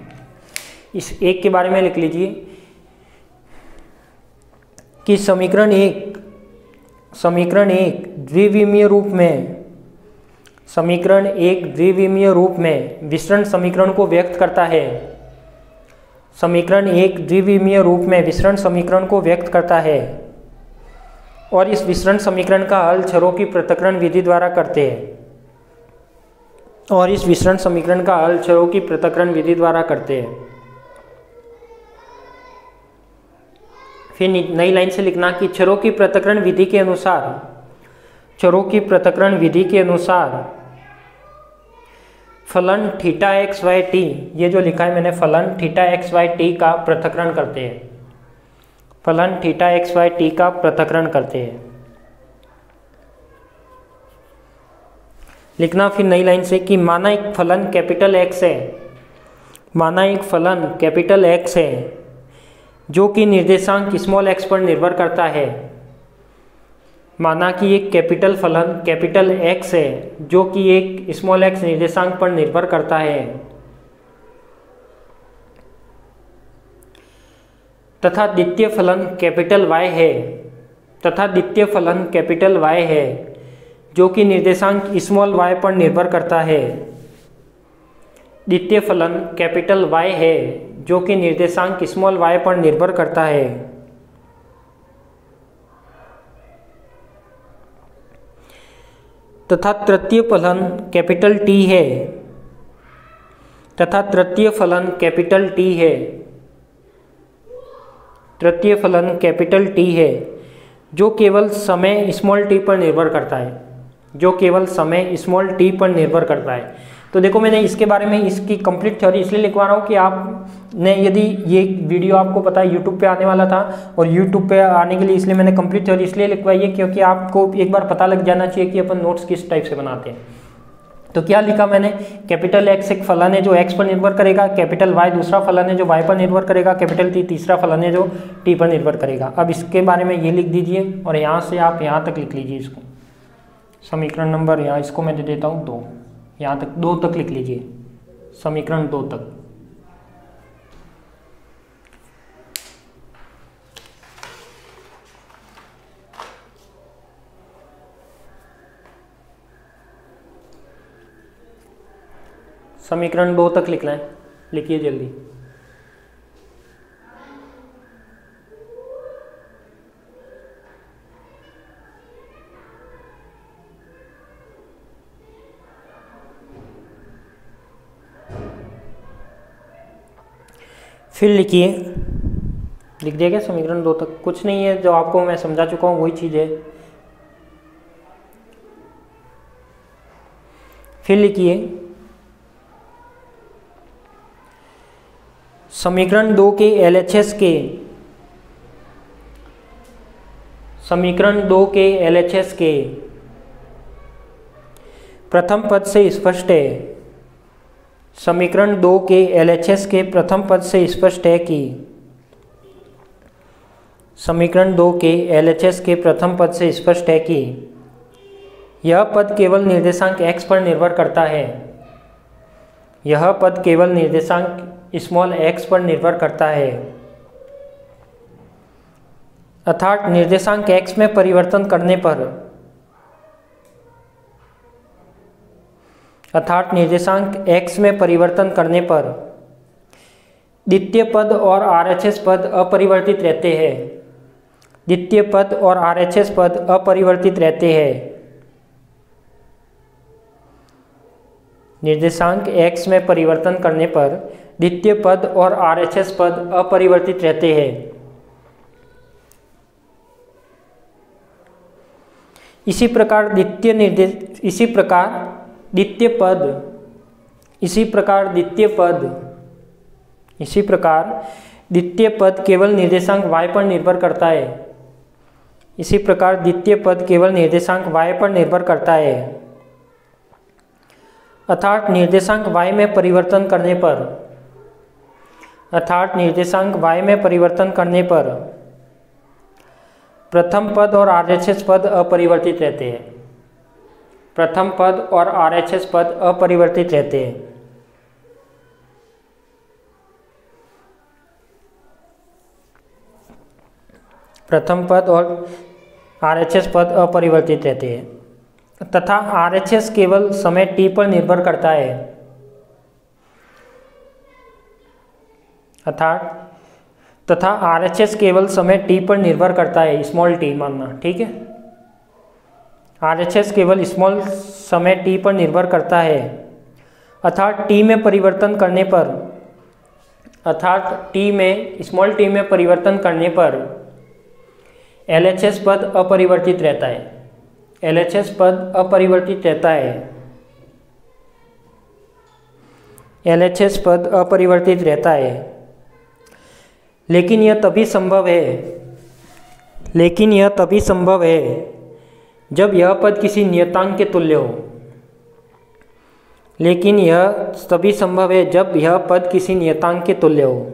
इस 1 के बारे में लिख लीजिए कि समीकरण एक द्विविमीय रूप में, समीकरण एक द्विविमीय रूप में विसरण समीकरण को व्यक्त करता है। समीकरण एक द्विविमीय रूप में विसरण समीकरण को व्यक्त करता है और इस विसरण समीकरण का हल छरों की पृथक्करण विधि द्वारा करते हैं। फिर नई लाइन से लिखना कि छरों की पृथक्करण विधि के अनुसार फलन थीटा एक्स वाई टी, ये जो लिखा है मैंने, फलन थीटा एक्स वाई टी का पृथक्करण करते हैं। लिखना फिर नई लाइन से कि माना एक फलन कैपिटल एक्स है जो कि निर्देशांक स्मॉल एक्स पर निर्भर करता है। माना कि एक कैपिटल फलन कैपिटल एक्स है जो कि एक स्मॉल एक्स निर्देशांक पर निर्भर करता है, तथा द्वितीय फलन कैपिटल वाई है जो कि निर्देशांक स्मॉल वाई पर निर्भर करता है। द्वितीय फलन कैपिटल वाई है जो कि निर्देशांक स्मॉल वाई पर निर्भर करता है। तथा तृतीय फलन कैपिटल टी है जो केवल समय स्मॉल टी पर निर्भर करता है। तो देखो, मैंने इसके बारे में इसकी कंप्लीट थ्योरी इसलिए लिखवा रहा हूँ कि आपने, यदि ये वीडियो आपको पता है यूट्यूब पे आने वाला था और यूट्यूब पे आने के लिए इसलिए मैंने कंप्लीट थ्योरी इसलिए लिखवाई है क्योंकि आपको एक बार पता लग जाना चाहिए कि अपन नोट्स किस टाइप से बनाते हैं। तो क्या लिखा मैंने, कैपिटल एक्स एक फलन है जो एक्स पर निर्भर करेगा, कैपिटल वाई दूसरा फलन है जो वाई पर निर्भर करेगा, कैपिटल टी तीसरा फलन है जो टी पर निर्भर करेगा। अब इसके बारे में ये लिख दीजिए और यहाँ से आप यहाँ तक लिख लीजिए इसको, समीकरण नंबर यहाँ इसको मैं दे देता हूँ 2, यहाँ तक 2 तक लिख लीजिए, समीकरण 2 तक। समीकरण 2 तक लिखना है, लिखिए जल्दी। फिर लिखिए, लिख दिया क्या समीकरण 2 तक? कुछ नहीं है, जो आपको मैं समझा चुका हूँ वही चीज़ है। फिर लिखिए समीकरण 2 के LHS के प्रथम पद से स्पष्ट है। समीकरण 2 के LHS के प्रथम पद से स्पष्ट है कि यह पद केवल निर्देशांक x पर निर्भर करता है। यह पद केवल निर्देशांक स्मॉल x पर निर्भर करता है, अर्थात निर्देशांक x में परिवर्तन करने पर द्वितीय पद और RHS पद अपरिवर्तित रहते हैं। निर्देशांक x में परिवर्तन करने पर द्वितीय पद और RHS पद अपरिवर्तित रहते हैं। इसी प्रकार द्वितीय पद केवल निर्देशांक y पर निर्भर करता है। अर्थात निर्देशांक y में परिवर्तन करने पर प्रथम पद और आरएचएस पद अपरिवर्तित रहते हैं। प्रथम पद और आरएचएस पद अपरिवर्तित रहते हैं। प्रथम पद और आरएचएस पद अपरिवर्तित रहते हैं तथा आरएचएस केवल समय t पर निर्भर करता है। तथा आरएचएस केवल समय t पर निर्भर करता है, स्मॉल t मानना, ठीक है। आरएचएस केवल स्मॉल समय t पर निर्भर करता है अर्थात t में परिवर्तन करने पर, स्मॉल t में परिवर्तन करने पर LHS पद अपरिवर्तित रहता है। LHS पद अपरिवर्तित रहता है। LHS पद अपरिवर्तित रहता है। लेकिन यह तभी संभव है जब यह पद किसी नियतांक के तुल्य हो। लेकिन यह तभी संभव है जब यह पद किसी नियतांक के तुल्य हो।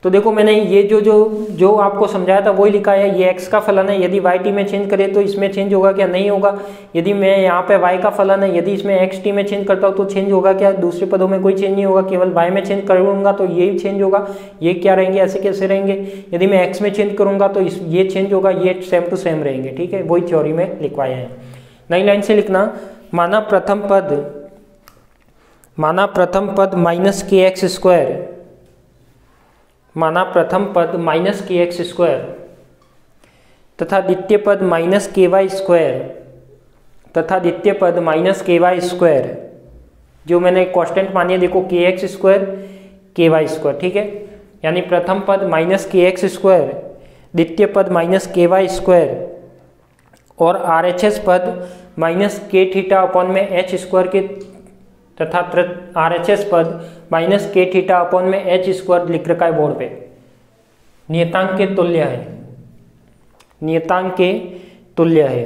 तो देखो मैंने ये जो आपको समझाया था वही लिखा है। ये x का फलन है, यदि y t में चेंज करें तो इसमें चेंज होगा क्या? नहीं होगा। यदि मैं यहाँ पे y का फलन है, यदि इसमें x t में चेंज करता हूँ तो चेंज होगा क्या? दूसरे पदों में कोई चेंज नहीं होगा, केवल y में चेंज करूँगा तो ये चेंज होगा। ये क्या रहेंगे? ऐसे कैसे रहेंगे? यदि मैं x में चेंज करूँगा तो ये चेंज होगा, ये सेम टू सेम रहेंगे, ठीक है। वही थ्योरी में लिखवाया है। नई लाइन से लिखना, माना प्रथम पद माइनस के एक्स स्क्वायर, माना प्रथम पद माइनस के एक्स स्क्वायर तथा द्वितीय पद माइनस के वाई स्क्वायर जो मैंने कांस्टेंट मानी है, देखो के एक्स स्क्वायर के वाई स्क्वायर, ठीक है। यानी प्रथम पद माइनस के एक्स स्क्वायर, द्वितीय पद माइनस के वाई स्क्वायर और आरएचएस पद माइनस के थीटा अपॉन में एच स्क्वायर के तथा आरएचएस पद माइनस के थीटा अपॉन में एच स्क्वायर लिख रखा है बोर्ड पे। नियतांक के तुल्य है, नियतांक के तुल्य है।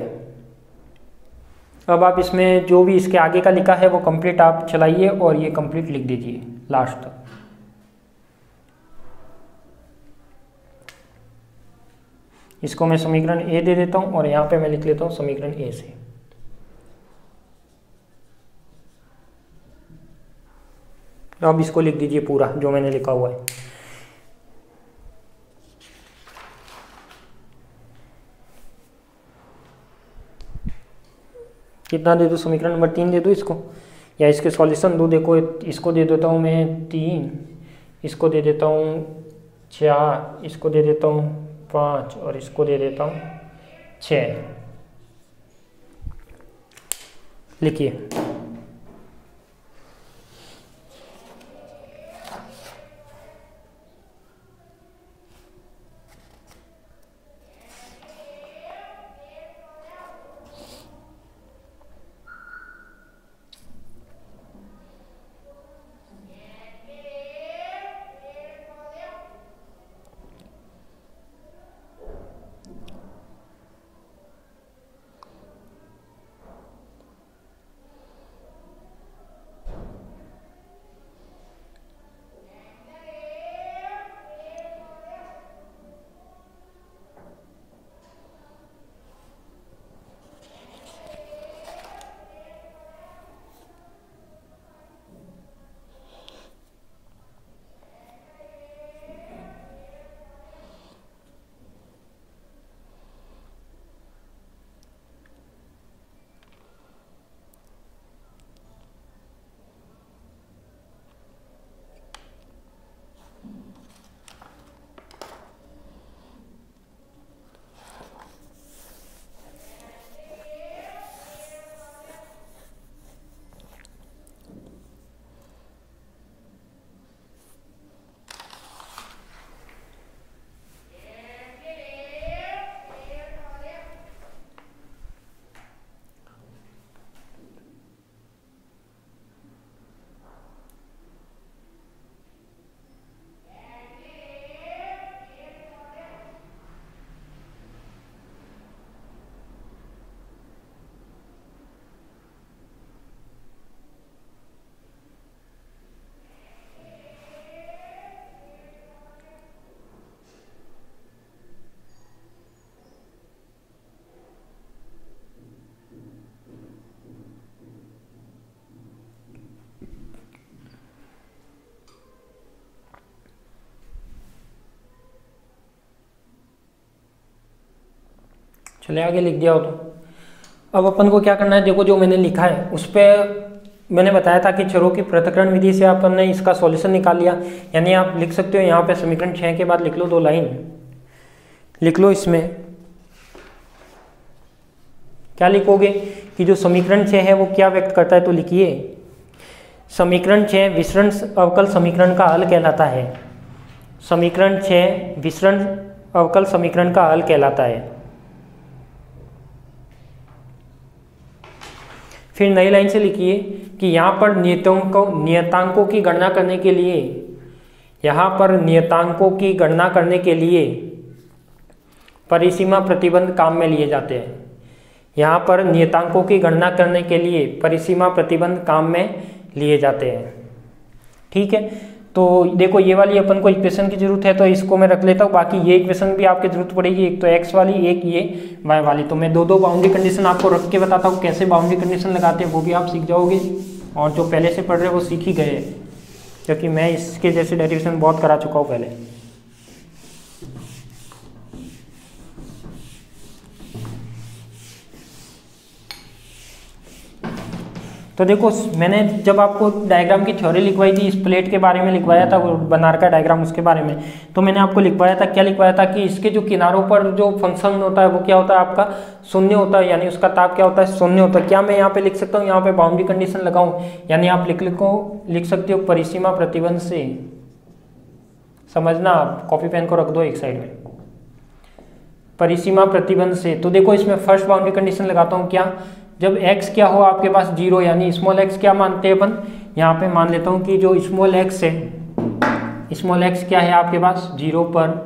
अब आप इसमें जो भी इसके आगे का लिखा है वो कंप्लीट आप चलाइए और ये कंप्लीट लिख दीजिए लास्ट तक। इसको मैं समीकरण ए दे देता हूँ और यहाँ पे मैं लिख लेता हूँ समीकरण ए से। अब इसको लिख दीजिए पूरा जो मैंने लिखा हुआ है। कितना दे दो? समीकरण नंबर 3 दे दो इसको, या इसके सॉल्यूशन दो। देखो इसको दे देता हूँ मैं 3, इसको दे देता हूँ 4, इसको दे देता हूँ 5 और इसको दे देता हूँ 6। लिखिए। चले आगे लिख दिया हो तो। अब अपन को क्या करना है, देखो जो मैंने लिखा है उस पर मैंने बताया था कि चरों की पृथक्करण विधि से अपन ने इसका सॉल्यूशन निकाल लिया। यानी आप लिख सकते हो यहाँ पे समीकरण 6 के बाद लिख लो 2 लाइन लिख लो। इसमें क्या लिखोगे कि जो समीकरण 6 है वो क्या व्यक्त करता है, तो लिखिए समीकरण 6 विसरण अवकल समीकरण का हल कहलाता है। समीकरण 6 विसरण अवकल समीकरण का हल कहलाता है। फिर नई लाइन से लिखिए कि यहाँ पर नियतांकों की गणना करने के लिए, यहाँ पर नियतांकों की गणना करने के लिए परिसीमा प्रतिबंध काम में लिए जाते हैं। यहाँ पर नियतांकों की गणना करने के लिए परिसीमा प्रतिबंध काम में लिए जाते हैं। ठीक है, तो देखो ये वाली अपन को इक्वेशन की जरूरत है तो इसको मैं रख लेता हूँ। बाकी ये इक्वेशन भी आपकी जरूरत पड़ेगी, एक तो एक्स वाली एक ये वाई वाली। तो मैं दो बाउंड्री कंडीशन आपको रख के बताता हूँ कैसे बाउंड्री कंडीशन लगाते हैं, वो भी आप सीख जाओगे। और जो पहले से पढ़ रहे हैं वो सीख ही गए हैं, क्योंकि मैं इसके जैसे डेरिवेशन बहुत करा चुका हूँ पहले। तो देखो मैंने जब आपको डायग्राम की थ्योरी लिखवाई थी, इस प्लेट के बारे में लिखवाया था, वो बनार का डायग्राम उसके बारे में, तो मैंने आपको लिखवाया था, क्या लिखवाया था कि इसके जो किनारों पर जो फंक्शन होता है वो क्या होता है आपका शून्य होता है, यानी उसका ताप क्या होता है शून्य होता है। क्या मैं यहाँ पे लिख सकता हूँ, यहाँ पे बाउंड्री कंडीशन लगाऊं, यानी आप लिख सकते हो परिसीमा प्रतिबंध से। समझना, आप कॉपी पेन को रख दो एक साइड में, परिसीमा प्रतिबंध से। तो देखो इसमें फर्स्ट बाउंड्री कंडीशन लगाता हूँ, क्या जब x क्या हो आपके पास 0, यानी स्मॉल x क्या मानते हैं अपन, यहाँ पे मान लेता हूँ कि जो स्मॉल x है, स्मॉल x क्या है आपके पास 0 पर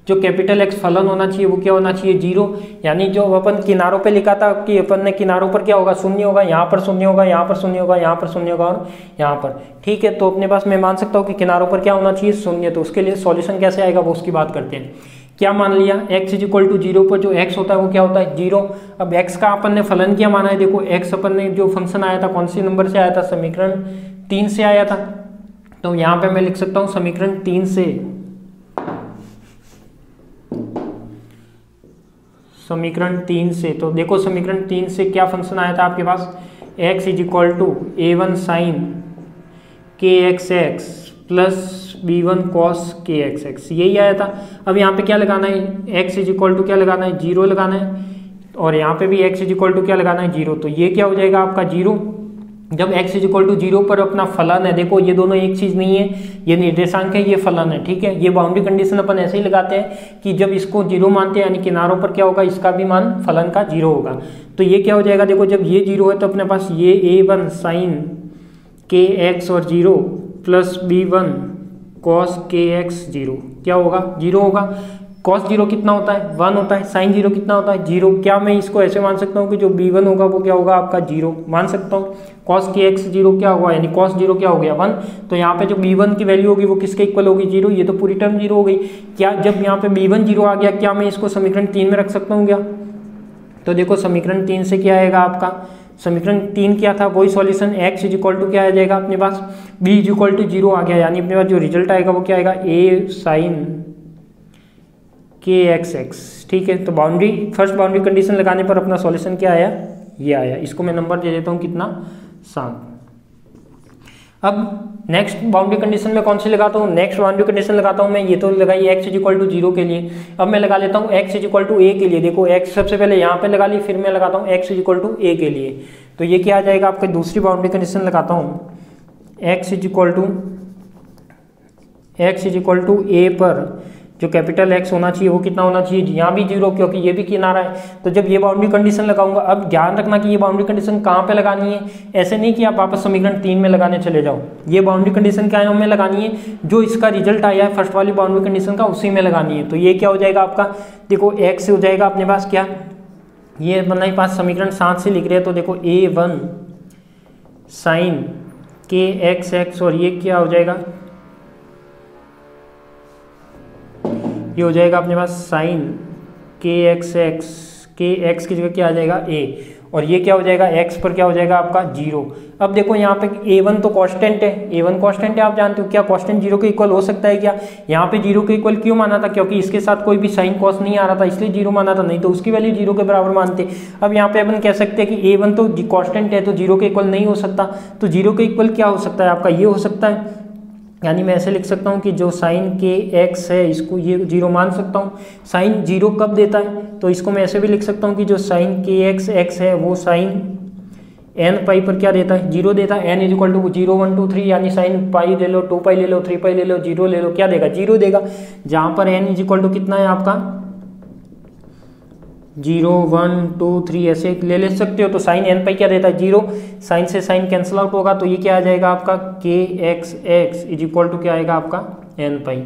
जो कैपिटल X फलन होना चाहिए वो क्या होना चाहिए 0। यानी जो अपन किनारों पे लिखा था कि अपन ने किनारों पर क्या होगा शून्य होगा, यहाँ पर शून्य होगा, यहाँ पर शून्य होगा, यहाँ पर शून्य होगा और यहाँ पर। ठीक है, तो अपने पास मैं मान सकता हूँ कि किनारों पर क्या होना चाहिए शून्य। तो उसके लिए सॉल्यूशन कैसे आएगा वो उसकी बात करते हैं। क्या मान लिया x इज इक्वल टू 0 पर जो x होता है वो क्या होता है 0। अब x का अपन ने फलन क्या माना है, देखो x अपन ने जो फंक्शन आया था कौन से नंबर से आया था, समीकरण 3 से आया था। तो यहाँ पे मैं लिख सकता हूँ समीकरण 3 से, समीकरण 3 से। तो देखो समीकरण 3 से क्या फंक्शन आया था आपके पास, x is equal to a1 sine kxx plus b1 cos kxx, यही आया था। अब यहाँ पे क्या लगाना है, x इज इक्वल टू क्या लगाना है 0 लगाना है, और यहाँ पे भी x इज इक्वल टू क्या लगाना है 0। तो ये क्या हो जाएगा आपका 0। जब x इज इक्वल टू 0 पर अपना फलन है, देखो ये दोनों एक चीज नहीं है, ये निर्देशांक है ये फलन है। ठीक है, ये बाउंड्री कंडीशन अपन ऐसे ही लगाते हैं कि जब इसको 0 मानते हैं यानी किनारों पर क्या होगा इसका भी मान फलन का 0 होगा। तो ये क्या हो जाएगा, देखो जब ये 0 है तो अपने पास ये a1 साइन kx और 0 प्लस b1 cos kx 0 क्या होगा 0 होगा। cos 0 कितना होता है 1 होता है, sin 0 कितना होता है 0। क्या मैं इसको ऐसे मान सकता हूँ कि जो b1 होगा वो क्या होगा आपका 0 मान सकता हूँ। cos kx 0 क्या हुआ, यानी cos 0 क्या हो गया 1। तो यहाँ पे जो b1 की वैल्यू होगी वो किसके इक्वल होगी 0, ये तो पूरी टर्म 0 हो गई। क्या जब यहाँ पे b1 0 आ गया, क्या मैं इसको समीकरण 3 में रख सकता हूँ क्या। तो देखो समीकरण 3 से क्या आएगा आपका, समीकरण 3 क्या था वही solution, x is equal to क्या आ जाएगा अपने पास b इज इक्वल टू 0 आ गया, यानी अपने पास जो रिजल्ट आएगा वो क्या आएगा a साइन kxx। ठीक है, तो फर्स्ट बाउंड्री कंडीशन लगाने पर अपना सॉल्यूशन क्या आया, ये आया। इसको मैं नंबर दे देता हूँ कितना 7। अब नेक्स्ट बाउंड्री कंडीशन में कौन सी लगाता हूँ, नेक्स्ट बाउंड्री कंडीशन लगाता हूँ मैं, ये तो लगाई x इज इक्वल टू 0 के लिए। अब मैं लगा लेता हूँ x is equal to a के लिए। देखो x सबसे पहले यहाँ पे लगा ली, फिर मैं लगाता हूँ x is equal to a के लिए। तो ये क्या आ जाएगा आपका, दूसरी बाउंड्री कंडीशन लगाता हूँ x is equal to a पर जो कैपिटल X होना चाहिए वो कितना होना चाहिए, यहाँ भी 0 क्योंकि ये भी किनारा है। तो जब ये बाउंड्री कंडीशन लगाऊंगा, अब ध्यान रखना कि ये बाउंड्री कंडीशन कहाँ पे लगानी है, ऐसे नहीं कि आप वापस समीकरण 3 में लगाने चले जाओ। ये बाउंड्री कंडीशन क्या है में लगानी है, जो इसका रिजल्ट आया है फर्स्ट वाली बाउंड्री कंडीशन का उसी में लगानी है। तो ये क्या हो जाएगा आपका, देखो x हो जाएगा अपने पास क्या, ये अपने पास समीकरण 7 से लिख रहे हैं। तो देखो a1 साइन kxx और ये क्या हो जाएगा, ये हो जाएगा अपने पास साइन kxx, kx की जगह क्या आ जाएगा a, और ये क्या हो जाएगा x पर क्या हो जाएगा आपका 0। अब देखो यहाँ पे a1 तो कांस्टेंट है, a1 कांस्टेंट है, आप जानते हो क्या कांस्टेंट 0 के इक्वल हो सकता है क्या? यहाँ पे 0 के इक्वल क्यों माना था? क्योंकि इसके साथ कोई भी साइन कॉस नहीं आ रहा था, इसलिए 0 माना था, नहीं तो उसकी वैल्यू 0 के बराबर मानते। अब यहाँ पे अपन कह सकते हैं कि a1 तो कांस्टेंट है तो 0 के इक्वल नहीं हो सकता, तो 0 के इक्वल क्या हो सकता है आपका? ये हो सकता है, यानी मैं ऐसे लिख सकता हूँ कि जो साइन के x है इसको ये 0 मान सकता हूँ। साइन 0 कब देता है? तो इसको मैं ऐसे भी लिख सकता हूँ कि जो साइन के x है वो साइन n पाई पर क्या देता है? 0 देता है। n इज इक्वल टू 0 1 2 3, यानी साइन पाई ले लो, 2 पाई ले लो, 3 पाई ले लो, 0 ले लो, क्या देगा? 0 देगा। जहाँ पर n इज इक्वल टू कितना है आपका 0 1 2 3 ऐसे ले सकते हो। तो साइन n पाई क्या देता है? 0। साइन से साइन कैंसिल आउट होगा तो ये क्या आ जाएगा आपका k x x is equal to क्या आएगा आपका n पाई।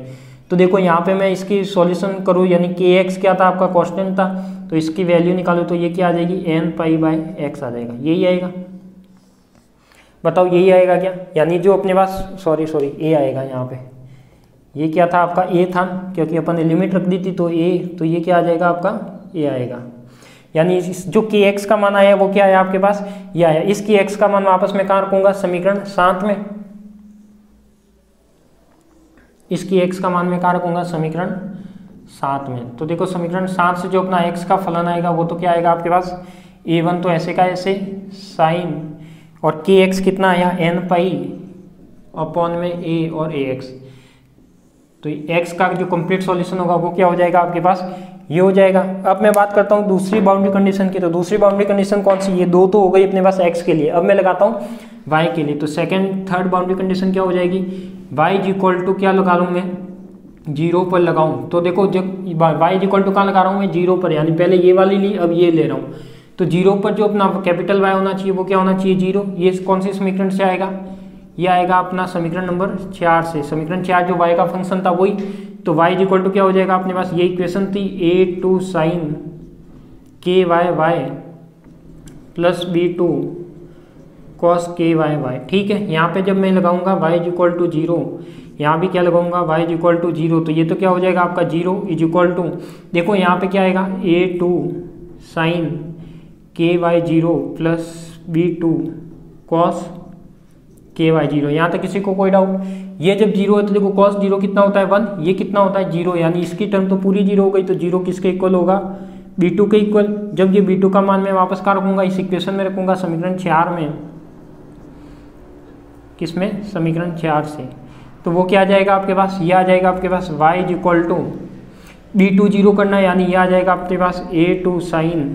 तो देखो यहाँ पे मैं इसकी सॉल्यूशन करूँ, यानी के एक्स क्या था आपका? कांस्टेंट था, तो इसकी वैल्यू निकालो तो ये क्या आ जाएगी? n पाई बाय x आ जाएगा। यही आएगा, बताओ यही आएगा क्या? यानी जो अपने पास सॉरी a आएगा यहाँ पे, ये क्या था आपका? a था, क्योंकि अपन ने लिमिट रख दी थी तो a, तो ये क्या आ जाएगा आपका? a आएगा। यानी जो के एक्स का मान आया वो क्या है आपके पास? ये आया। इस के एक्स का मान मैं आपस में कहाँ रखूंगा? समीकरण 7 में। इस के एक्स का मान मैं कहाँ रखूंगा? समीकरण 7 में। तो देखो समीकरण 7 से जो अपना एक्स का फलन आएगा वो तो क्या आएगा आपके पास? a1 तो ऐसे का ऐसे साइन, और के एक्स कितना आया? n पाई अपॉन में a और ax। तो x का जो कंप्लीट सॉल्यूशन होगा वो क्या हो जाएगा आपके पास? ये हो जाएगा। अब मैं बात करता हूँ दूसरी बाउंड्री कंडीशन की। तो दूसरी बाउंड्री कंडीशन कौन सी? ये 2 तो हो गई अपने पास x के लिए। अब मैं लगाता हूँ y के लिए। तो सेकंड थर्ड बाउंड्री कंडीशन क्या हो जाएगी? y इज इक्वल टू क्या लगा लूँ मैं? 0 पर लगाऊँ। तो देखो जब y इज इक्वल टू कहाँ लगा रहा हूँ मैं? 0 पर, यानी पहले ये वाली ली अब ये ले रहा हूँ। तो 0 पर जो अपना कैपिटल Y होना चाहिए वो क्या होना चाहिए? 0। ये कौन सी समीकरण से आएगा? ये आएगा अपना समीकरण नंबर 4 से। समीकरण 4 जो y का फंक्शन था वही, तो y इज इक्वल टू क्या हो जाएगा अपने पास? ये इक्वेशन थी a2 sine k y y plus b2 cos k y y. ठीक है, यहाँ पे जब मैं लगाऊंगा y इज इक्वल टू 0, यहाँ भी क्या लगाऊंगा? y इज इक्वल टू 0, तो ये तो क्या हो जाएगा आपका 0 इज इक्वल टू, देखो यहाँ पे क्या आएगा? a2 sine k Y 0 plus b2 cos k Y 0। यहाँ तक किसी को कोई डाउट? ये जब 0 है तो देखो कॉस 0 कितना होता है? 1। ये कितना होता है? 0, यानी इसकी टर्म तो पूरी 0 हो गई। तो 0 किसके इक्वल होगा? b2 के इक्वल। जब ये b2 का मान मैं वापस कहाँ रखूंगा? इस इक्वेशन में रखूंगा, समीकरण 4 में। किसमें? समीकरण 4 से। तो वो क्या आ जाएगा आपके पास? ये आ जाएगा आपके पास y is equal to b2 0 करना है, यानी ये आ जाएगा आपके पास a2 sine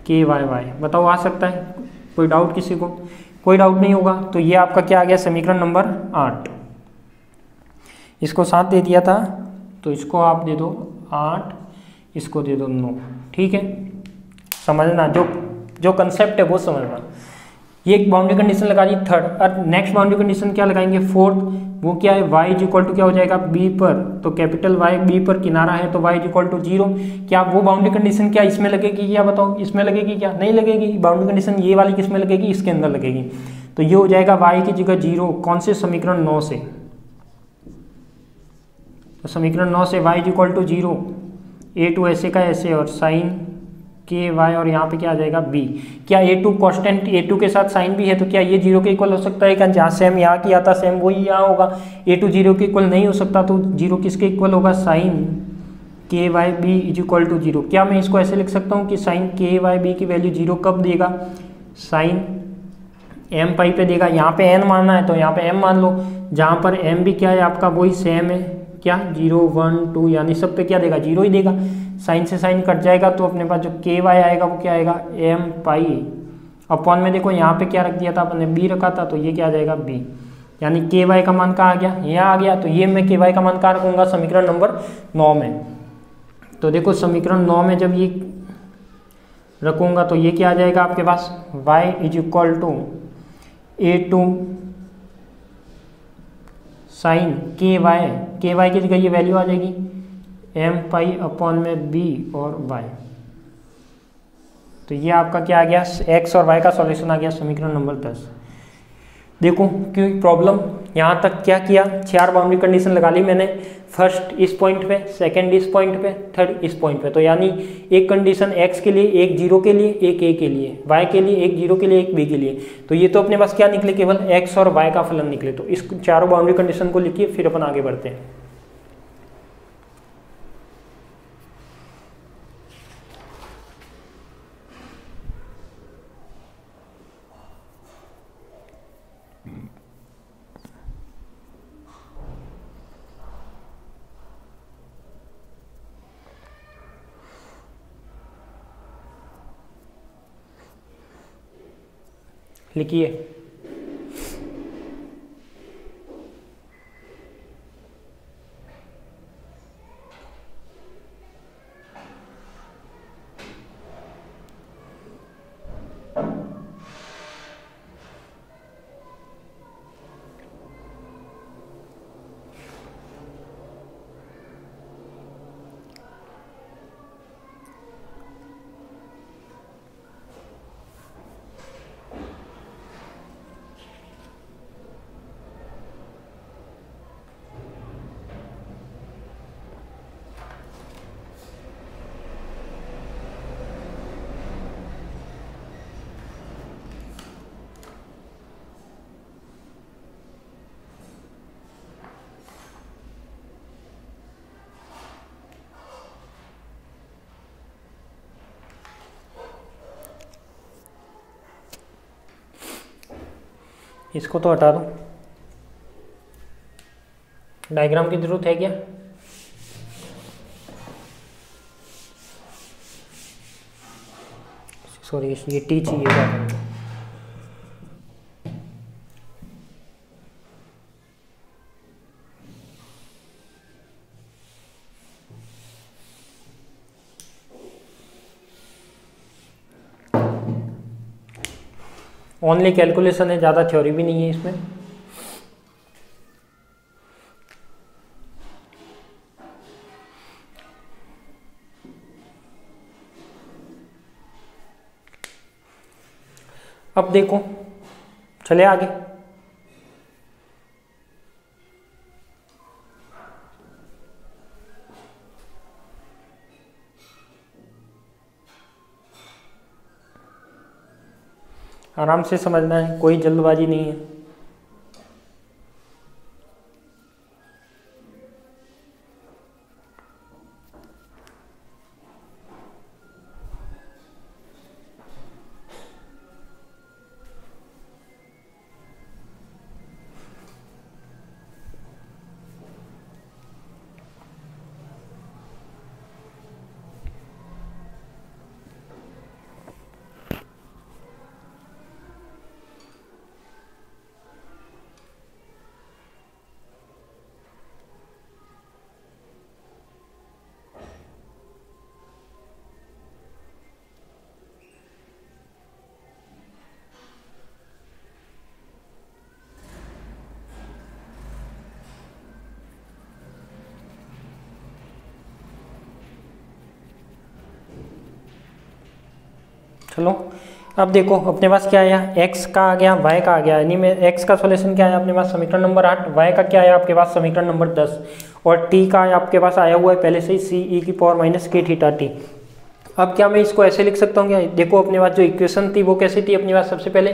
k y y. बताओ आ सकता है? कोई डाउट किसी को? कोई डाउट नहीं होगा। तो ये आपका क्या आ गया? समीकरण नंबर 8। इसको 7 दे दिया था तो इसको आप दे दो 8, इसको दे दो 9। ठीक है, समझना, जो कंसेप्ट है वो समझना। ये एक बाउंड्री कंडीशन लगा दी थर्ड। और नेक्स्ट बाउंड्री कंडीशन क्या लगाएंगे? फोर्थ। वो क्या है? y इज इक्वल टू क्या हो जाएगा? b पर। तो कैपिटल Y b पर किनारा है तो y इज इक्वल टू 0। क्या वो बाउंड्री कंडीशन क्या इसमें लगेगी? क्या बताओ, इसमें लगेगी क्या? नहीं लगेगी। बाउंड्री कंडीशन ये वाली किसमें लगेगी? इसके अंदर लगेगी। तो ये हो जाएगा y की जगह 0। कौन से? समीकरण 9 से। तो समीकरण 9 से y is equal to 0, a2 ऐसे का ऐसे और साइन के वाई, और यहाँ पे क्या आ जाएगा? b। क्या a2 कांस्टेंट, a2 के साथ साइन भी है तो क्या ये 0 के इक्वल हो सकता है क्या? जहाँ सेम यहाँ किया था सेम वही यहाँ होगा। a2 0 के इक्वल नहीं हो सकता, तो 0 किसके इक्वल होगा? Sine k y b is equal to 0। क्या मैं इसको ऐसे लिख सकता हूँ कि साइन के वाई बी की वैल्यू 0 कब देगा? साइन m पाई पे देगा। यहाँ पे n मानना है तो यहाँ पे m मान लो, जहाँ पर m भी क्या है आपका? वही सेम है, क्या? 0 1 2, यानी सब पे क्या देगा? 0 ही देगा। साइन से साइन कट जाएगा तो अपने पास जो के वाई आएगा वो क्या आएगा? m पाई अपॉन में, देखो यहाँ पे क्या रख दिया था अपने? b रखा था, तो ये क्या आ जाएगा? b। यानी के वाई का मान कहाँ आ गया? यहाँ आ गया। तो ये मैं के वाई का मान कहाँ रखूँगा? समीकरण नंबर 9 में। तो देखो समीकरण 9 में जब ये रखूँगा तो ये क्या आ जाएगा आपके पास? y is equal to a2 sine k y की जगह ये वैल्यू आ जाएगी m पाई अपॉन में b और y। तो ये आपका क्या आ गया? x और y का सॉल्यूशन आ गया, समीकरण नंबर 10। देखो क्यों प्रॉब्लम, यहाँ तक क्या किया, 4 बाउंड्री कंडीशन लगा ली मैंने, फर्स्ट इस पॉइंट पे, सेकंड इस पॉइंट पे, थर्ड इस पॉइंट पे। तो यानी एक कंडीशन x के लिए, एक 0 के लिए, एक a के लिए, y के लिए, एक 0 के लिए, एक b के लिए। तो ये तो अपने पास क्या निकले, केवल x और y का फलन निकले। तो इस चारों बाउंड्री कंडीशन को लिखिए, फिर अपन आगे बढ़ते हैं। लिखिए, इसको तो हटा दो, डायग्राम की जरूरत है क्या? सॉरी, ये टी चाहिए। ओनली कैलकुलेशन है, ज़्यादा थ्योरी भी नहीं है इसमें। अब देखो, चले आगे। आराम से समझना है, कोई जल्दबाजी नहीं है। चलो अब देखो, अपने पास क्या आया, x का आ गया, y का आ गया। यानी में x का सॉल्यूशन क्या आया अपने पास, समीकरण नंबर 8। y का क्या आया आपके पास, समीकरण नंबर 10। और t का आपके पास आया हुआ है पहले से ही, c e की power minus k theta t। अब क्या मैं इसको ऐसे लिख सकता हूँ क्या? देखो अपने पास जो इक्वेशन थी वो कैसी थी अपने पास, सबसे पहले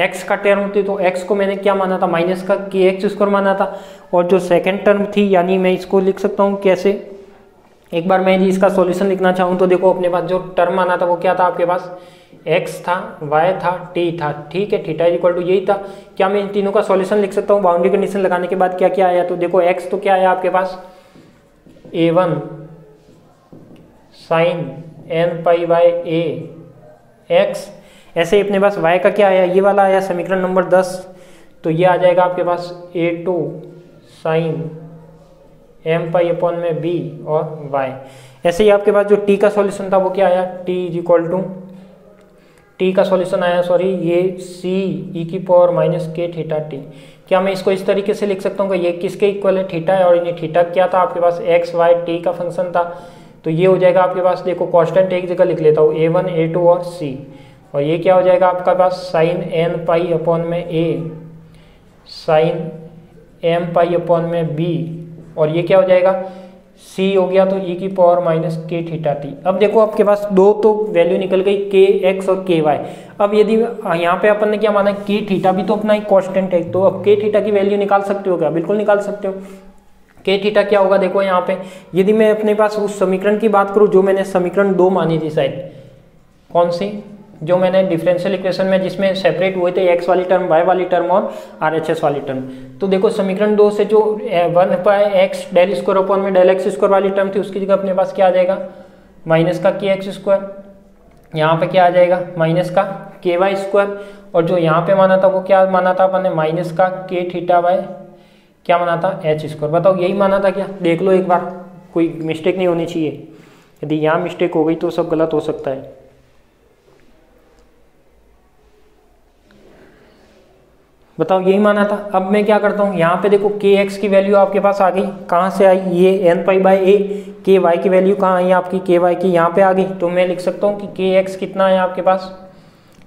x का टर्म थी, तो x को मैंने क्या माना था, माइनस का kx स्क्वायर माना था। और जो सेकेंड टर्म थी, यानी मैं इसको लिख सकता हूँ कैसे, एक बार मैं इसका सॉल्यूशन लिखना चाहूँ तो देखो अपने पास जो टर्म माना था वो क्या था आपके पास, x था, y था, t था, ठीक है, थीटा इक्वल टू यही था। क्या मैं इन तीनों का सॉल्यूशन लिख सकता हूँ बाउंड्री कंडीशन लगाने के बाद? क्या क्या आया, तो देखो x तो क्या आया आपके पास, a1 sine n pi by a x। ऐसे ही अपने पास y का क्या आया, ये वाला आया समीकरण नंबर 10, तो ये आ जाएगा आपके पास a2 sine m pi upon में b और y। ऐसे ही आपके पास जो t का सॉल्यूशन था वो क्या आया, t is equal to, t का सॉल्यूशन आया, सॉरी, ये c e की power minus k theta t। क्या मैं इसको इस तरीके से लिख सकता हूँ कि ये किसके इक्वल है, थीटा है, और ये थीटा क्या था आपके पास, x y t का फंक्शन था। तो ये हो जाएगा आपके पास, देखो कांस्टेंट एक जगह लिख लेता हूँ, a1 a2 और c, और ये क्या हो जाएगा आपका पास, साइन n पाई अपॉन में a sine m pi upon में बी, और ये क्या हो जाएगा सी हो गया, तो ई की power minus k theta T. अब देखो आपके पास दो तो वैल्यू निकल गई के एक्स और के वाई। अब यदि यहाँ पे अपन ने क्या माना के थीटा भी तो अपना एक कांस्टेंट है, तो अब के थीटा की वैल्यू निकाल सकते हो क्या? बिल्कुल निकाल सकते हो। के थीटा क्या होगा देखो यहाँ पे, यदि मैं अपने पास उस समीकरण की बात करूँ जो मैंने समीकरण 2 मानी थी शायद, कौन सी, जो मैंने डिफरेंशियल इक्वेशन में जिसमें सेपरेट हुए थे एक्स वाली टर्म, वाई वाली टर्म और RHS वाली टर्म। तो देखो समीकरण 2 से जो 1/x डेल स्क्वायर अपॉन में डेल एक्स स्क्वायर वाली टर्म थी उसकी जगह अपने पास क्या आ जाएगा माइनस का के एक्स स्क्वायर, यहाँ पे क्या आ जाएगा माइनस का के वाई स्क्वायर, और जो यहाँ पे माना था वो क्या माना था अपन ने माइनस का के थीटा बाय क्या माना था एच स्क्वायर। बताओ यही माना था क्या? देख लो एक बार, कोई मिस्टेक नहीं होनी चाहिए। यदि यहाँ मिस्टेक हो गई तो सब गलत हो सकता है। बताओ यही माना था। अब मैं क्या करता हूँ, यहाँ पे देखो के एक्स की वैल्यू आपके पास आ गई, कहाँ से आई, ये एन पाई बाई ए। के वाई की वैल्यू कहाँ आई आपकी, के वाई की यहाँ पे आ गई, तो मैं लिख सकता हूँ कि के एक्स कितना है आपके पास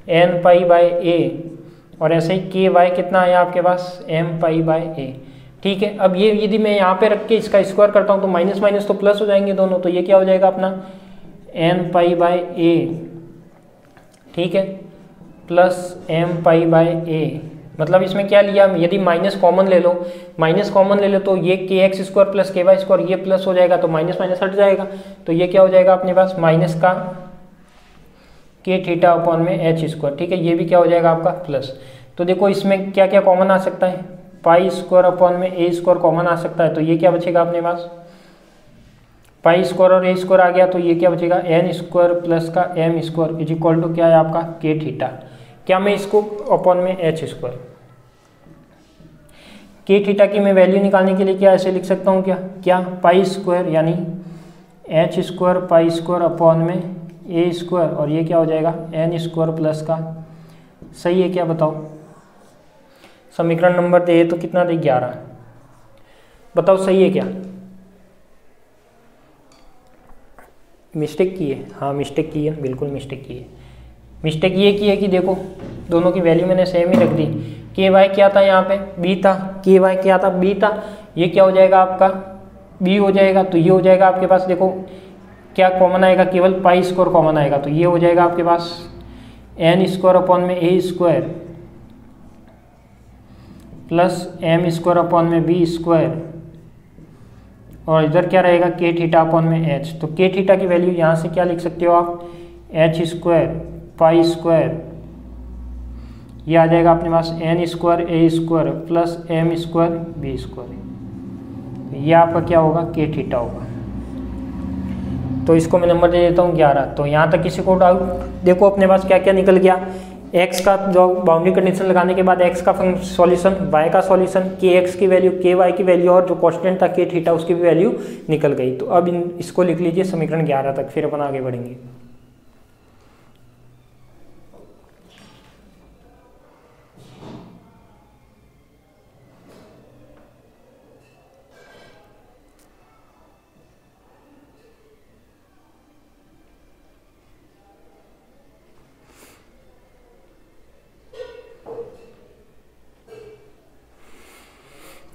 एन पाई बाई ए, और ऐसे ही के वाई कितना है आपके पास एम पाई बाई ए। ठीक है, अब ये यदि मैं यहाँ पे रख के इसका स्क्वायर करता हूँ तो माइनस माइनस तो प्लस हो जाएंगे दोनों, तो ये क्या हो जाएगा अपना एन पाई बाई ए, ठीक है, प्लस एम पाई बाई ए। मतलब इसमें क्या लिया, यदि माइनस कॉमन ले लो, माइनस कॉमन ले लो तो ये के एक्स स्क्वायर प्लस के वाई स्क्वायर ये प्लस हो जाएगा, तो माइनस माइनस हट जाएगा, तो ये क्या हो जाएगा अपने पास माइनस का के थीटा अपॉन में एच स्क्वायर। ठीक है, ये भी क्या हो जाएगा आपका प्लस। तो देखो इसमें क्या क्या कॉमन आ सकता है, पाई स्क्वायर अपॉन में ए स्क्वायर कॉमन आ सकता है, तो ये क्या बचेगा अपने पास पाई स्क्वायर और ए स्क्वायर आ गया, तो ये क्या बचेगा एन स्क्वायर प्लस का m square is equal to क्या है आपका के थीटा। क्या मैं इसको अपॉन में एच स्क्वायर, के थीटा की मैं वैल्यू निकालने के लिए क्या ऐसे लिख सकता हूँ, क्या पाई स्क्वायर यानी H square pi square upon में ए स्क्वायर, और ये क्या हो जाएगा एन स्क्वायर प्लस का, सही है क्या बताओ? समीकरण नंबर दे तो कितना दे 11, बताओ सही है क्या? मिस्टेक की है? हाँ मिस्टेक की है, बिल्कुल मिस्टेक की है। मिस्टेक ये की है कि देखो दोनों की वैल्यू मैंने सेम ही रख दी। के वाई क्या था यहाँ पे बी था, के वाई क्या था बी था, ये क्या हो जाएगा आपका बी हो जाएगा, तो ये हो जाएगा आपके पास देखो क्या कॉमन आएगा, केवल पाई स्क्वायर कॉमन आएगा, तो ये हो जाएगा आपके पास एन स्क्वायर अपॉन में a square plus m square upon में बी स्क्वायर, और इधर क्या रहेगा के थीटा अपॉन में एच। तो के थीटा की वैल्यू यहाँ से क्या लिख सकते हो आप एच स्क्वायर पाई स्क्वायर, ये आ जाएगा अपने पास n square a square plus m square b square, ये आपका क्या होगा के थीटा होगा। तो इसको मैं नंबर दे देता हूँ 11। तो यहाँ तक किसी को डाउट? देखो अपने पास क्या क्या निकल गया, x का जो बाउंड्री कंडीशन लगाने के बाद x का सॉल्यूशन, y का सॉल्यूशन, के एक्स की वैल्यू, के वाई की वैल्यू, और जो कांस्टेंट था के थीटा उसकी भी वैल्यू निकल गई। तो अब इसको लिख लीजिए समीकरण 11 तक, फिर अपन आगे बढ़ेंगे।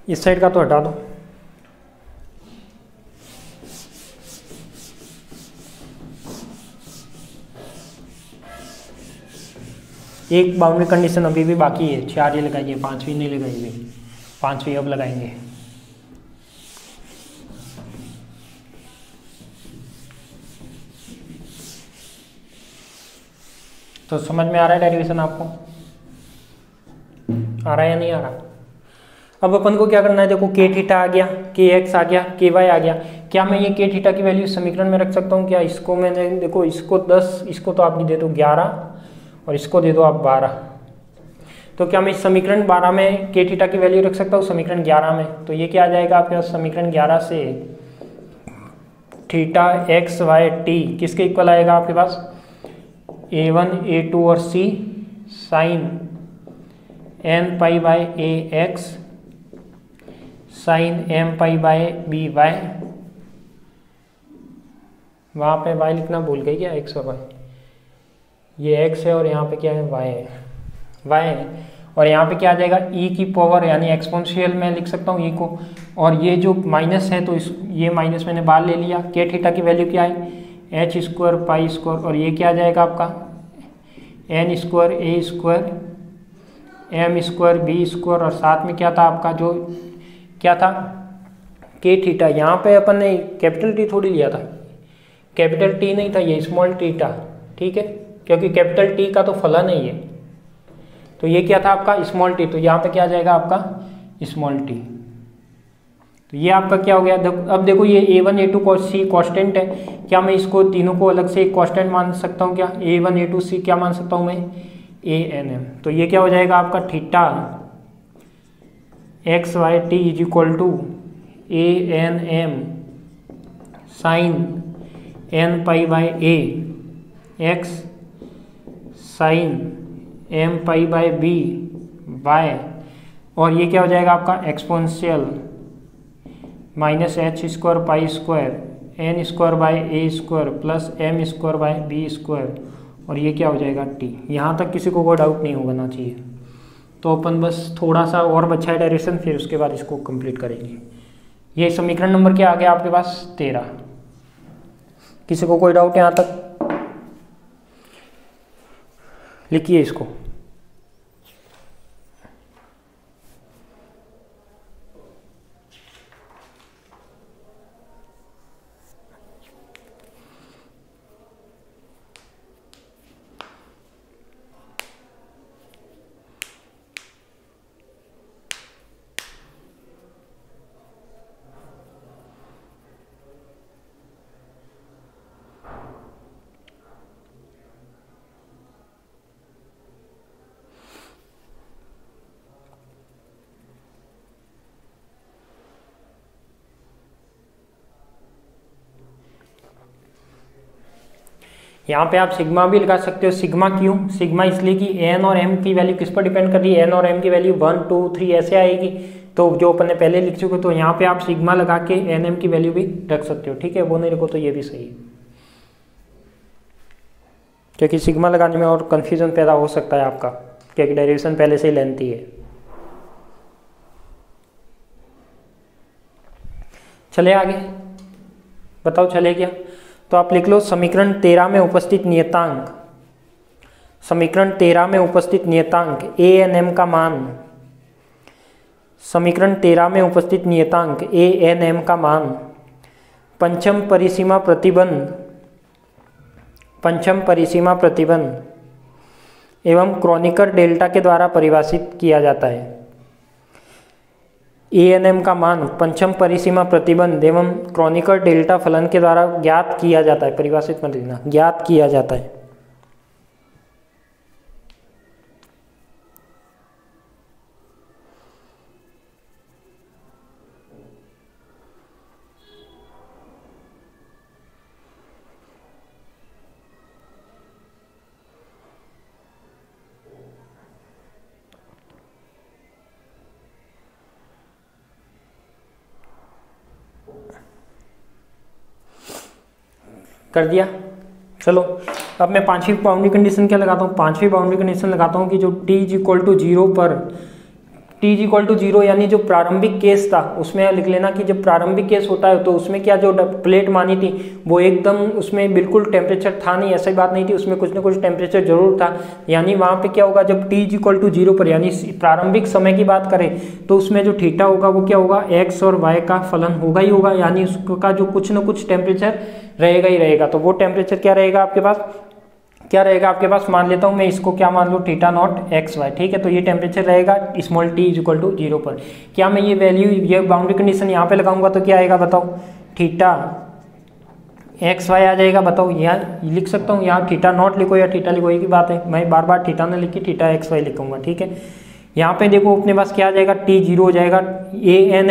इस साइड का तो हटा दो। एक बाउंड्री कंडीशन अभी भी बाकी है, 4 ये लगाइए, 5वीं नहीं लगाई हुई, 5वीं अब लगाएंगे। तो समझ में आ रहा है डेरिवेशन आपको? आ रहा है या नहीं आ रहा? अब अपन को क्या करना है, देखो के थीटा आ गया, के एक्स आ गया, के वाई आ गया। क्या मैं ये के थीटा की वैल्यू समीकरण में रख सकता हूँ क्या? इसको मैंने देखो इसको 10, इसको तो आप दे दो 11 और इसको दे दो आप 12। तो क्या मैं इस समीकरण 12 में के थीटा की वैल्यू रख सकता हूँ समीकरण 11 में? तो ये क्या आ जाएगा आपके पास समीकरण 11 से थीटा एक्स वाई टी किसके इक्वल आएगा आपके पास A1 A2 और C sine n pi by a x sine m pi by b y. वहाँ पे y लिखना भूल गई क्या, x और y, ये x है और यहाँ पे क्या है y है, y है। और यहाँ पे क्या आ जाएगा ई की पावर, यानी एक्सपोनेंशियल में लिख सकता हूँ ई को, और ये जो माइनस है तो ये माइनस मैंने बाहर ले लिया। के थीटा की वैल्यू क्या है, एच स्क्वायर पाई स्क्वायर, और ये क्या आ जाएगा आपका n square a square m square b square, और साथ में क्या था आपका जो क्या था के थीटा। यहाँ पे अपन ने कैपिटल टी थोड़ी लिया था, कैपिटल टी नहीं था, ये स्मॉल टी था, ठीक है, क्योंकि कैपिटल टी का तो फलन है ये, तो ये क्या था आपका स्मॉल टी, तो यहाँ पे क्या आ जाएगा आपका स्मॉल टी। तो ये आपका क्या हो गया। अब देखो ये a1 a2 cos c constant है, क्या मैं इसको तीनों को अलग से एक कांस्टेंट मान सकता हूँ क्या, a1 a2 c क्या मान सकता हूँ मैं a n m। तो ये क्या हो जाएगा आपका theta x y t is equal to a n m sine n pi by a x sine m pi by b by, और ये क्या हो जाएगा आपका exponential minus h square pi square n square by a square plus m square by b square, और ये क्या हो जाएगा टी। यहाँ तक किसी को कोई डाउट नहीं होना चाहिए। तो अपन बस थोड़ा सा और बचा है डायरेक्शन, फिर उसके बाद इसको कंप्लीट करेंगे। ये समीकरण नंबर क्या आ गया आपके पास 13। किसी को कोई डाउट यहाँ तक, लिखिए इसको। यहाँ पे आप सिग्मा भी लगा सकते हो। सिग्मा क्यों, सिग्मा इसलिए कि एन और एम की वैल्यू किस पर डिपेंड कर रही है, एन और एम की वैल्यू 1 2 3 ऐसे आएगी, तो जो अपन ने पहले लिख चुके, तो यहाँ पे आप सिग्मा लगा के एन एम की वैल्यू भी रख सकते हो, ठीक है। वो नहीं रखो तो ये भी सही है, क्योंकि सिग्मा लगाने में और कन्फ्यूजन पैदा हो सकता है आपका, क्योंकि डेरिवेशन पहले से ही लेंथी है। चले आगे, बताओ चले क्या। तो आप लिख लो समीकरण 13 में उपस्थित नियतांक, समीकरण 13 में उपस्थित नियतांक ए एन एम का मान, समीकरण 13 में उपस्थित नियतांक ए एन एम का मान पंचम परिसीमा प्रतिबंध, पंचम परिसीमा प्रतिबंध एवं क्रोनिकर डेल्टा के द्वारा परिभाषित किया जाता है। ए एन एम का मान पंचम परिसीमा प्रतिबंध एवं क्रोनिकर डेल्टा फलन के द्वारा ज्ञात किया जाता है, परिभाषित मत लिखना, ज्ञात किया जाता है। कर दिया। चलो अब मैं पांचवी बाउंड्री कंडीशन क्या लगाता हूँ, पांचवी बाउंड्री कंडीशन लगाता हूँ कि जो t इज इक्वल टू 0 पर, t इज इक्वल टू 0 यानी जो प्रारंभिक केस था उसमें लिख लेना कि जब प्रारंभिक केस होता है तो उसमें क्या जो प्लेट मानी थी वो एकदम उसमें बिल्कुल टेम्परेचर था नहीं, ऐसी बात नहीं थी, उसमें कुछ ना कुछ टेम्परेचर जरूर था। यानी वहाँ पे क्या होगा, जब t इज इक्वल टू 0 पर यानी प्रारंभिक समय की बात करें तो उसमें जो थीटा होगा वो क्या होगा, x और y का फलन होगा ही होगा, यानी उसका जो कुछ ना कुछ टेम्परेचर रहेगा ही रहेगा। तो वो टेम्परेचर क्या रहेगा आपके पास, क्या रहेगा आपके पास, मान लेता हूँ मैं इसको, क्या मान लो थीटा नॉट एक्स वाई, ठीक है। तो ये टेम्परेचर रहेगा small t is equal to 0 पर। क्या मैं ये वैल्यू, ये बाउंड्री कंडीशन यहाँ पे लगाऊंगा तो क्या आएगा बताओ, थीटा एक्स वाई आ जाएगा। बताओ यहाँ लिख सकता हूँ, यहाँ थीटा नॉट लिखो या थीटा लिखो, एक ही बात है, मैं बार बार थीटा ना लिख के थीटा एक्स वाई लिखूंगा, ठीक है। यहाँ पे देखो अपने पास क्या आ जाएगा, टी 0 हो जाएगा, ए एन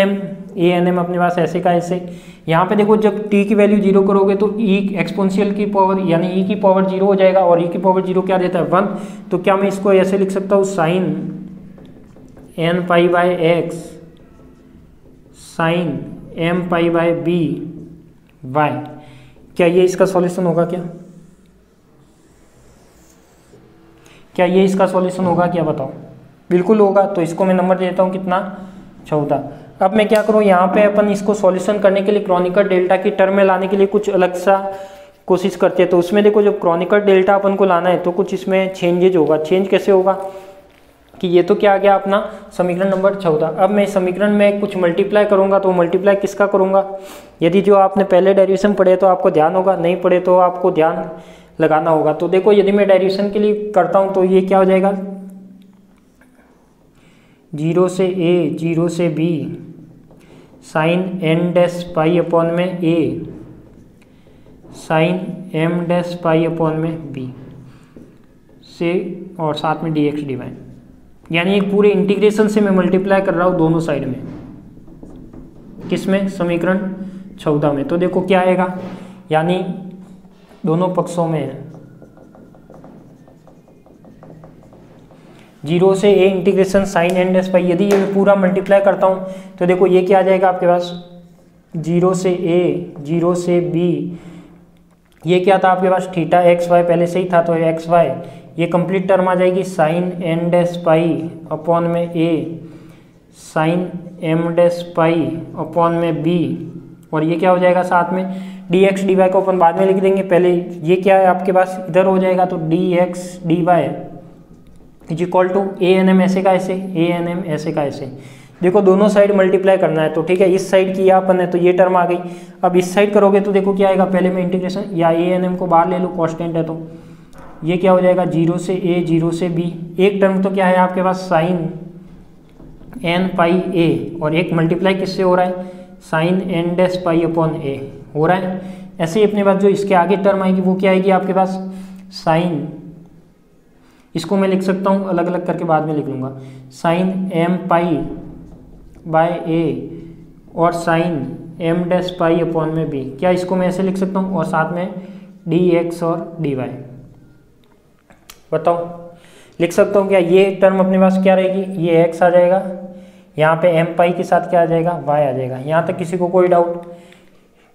एम अपने पास ऐसे का ऐसे। यहाँ पे देखो जब t की वैल्यू 0 करोगे तो e एक्सपोनेंशियल की पावर यानी e की पावर 0 हो जाएगा, और e की पावर 0 क्या देता है 1। तो क्या मैं इसको ऐसे लिख सकता हूँ, sine n pi by x sine m pi by b y. क्या ये इसका सॉल्यूशन होगा, क्या ये इसका सॉल्यूशन होगा क्या, बताओ। बिल्कुल होगा। तो इसको मैं नंबर देता हूँ कितना, 14। अब मैं क्या करूँ, यहाँ पे अपन इसको सॉल्यूशन करने के लिए क्रॉनिकल डेल्टा की टर्म में लाने के लिए कुछ अलग सा कोशिश करते हैं। तो उसमें देखो जब क्रॉनिकल डेल्टा अपन को लाना है तो कुछ इसमें चेंजेज होगा। चेंज कैसे होगा कि ये तो क्या आ गया अपना समीकरण नंबर 14। अब मैं समीकरण में कुछ मल्टीप्लाई करूंगा, तो मल्टीप्लाई किसका करूंगा, यदि जो आपने पहले डेरिवेशन पढ़े तो आपको ध्यान होगा, नहीं पढ़े तो आपको ध्यान लगाना होगा। तो देखो यदि मैं डेरिवेशन के लिए करता हूं तो ये क्या हो जाएगा, 0 से a 0 से b sine n dash pi upon में a sine m dash pi upon में b से और साथ में dx dy, यानी एक पूरे इंटीग्रेशन से मैं मल्टीप्लाई कर रहा हूँ दोनों साइड में, किसमें, समीकरण 14 में। तो देखो क्या आएगा, यानी दोनों पक्षों में 0 से a integration sine n dash pi, यदि ये पूरा मल्टीप्लाई करता हूँ तो देखो ये क्या आ जाएगा आपके पास, 0 से a 0 से b, ये क्या था आपके पास थीटा एक्स वाई पहले से ही था, तो एक्स वाई ये कंप्लीट टर्म आ जाएगी sine n dash pi upon में a sine m dash pi upon में b, और ये क्या हो जाएगा साथ में dx dy को अपन बाद में लिख देंगे, पहले ये क्या है आपके पास इधर हो जाएगा, तो dx dy is equal to a-n-m ऐसे का ऐसे, a-n-m ऐसे का ऐसे। देखो दोनों साइड मल्टीप्लाई करना है, तो ठीक है इस साइड किया अपन ने तो ये टर्म आ गई। अब इस साइड करोगे तो देखो क्या आएगा, पहले मैं इंटीग्रेशन या a-n-m को बाहर ले लूँ, कांस्टेंट है तो ये क्या हो जाएगा 0 से a 0 से b, एक टर्म तो क्या है आपके पास साइन n पाई a, और एक मल्टीप्लाई किससे हो रहा है sine n dash pi upon a हो रहा है। ऐसे ही अपने पास जो इसके आगे टर्म आएगी वो क्या आएगी आपके पास साइन, इसको मैं लिख सकता हूँ अलग अलग करके बाद में लिख लूँगा, sine m pi by a और sine m dash pi upon में b, क्या इसको मैं ऐसे लिख सकता हूँ, और साथ में dx और dy। बताओ लिख सकता हूँ क्या, ये टर्म अपने पास क्या रहेगी, ये x आ जाएगा, यहाँ पे m पाई के साथ क्या आ जाएगा y आ जाएगा। यहाँ तक किसी को कोई डाउट,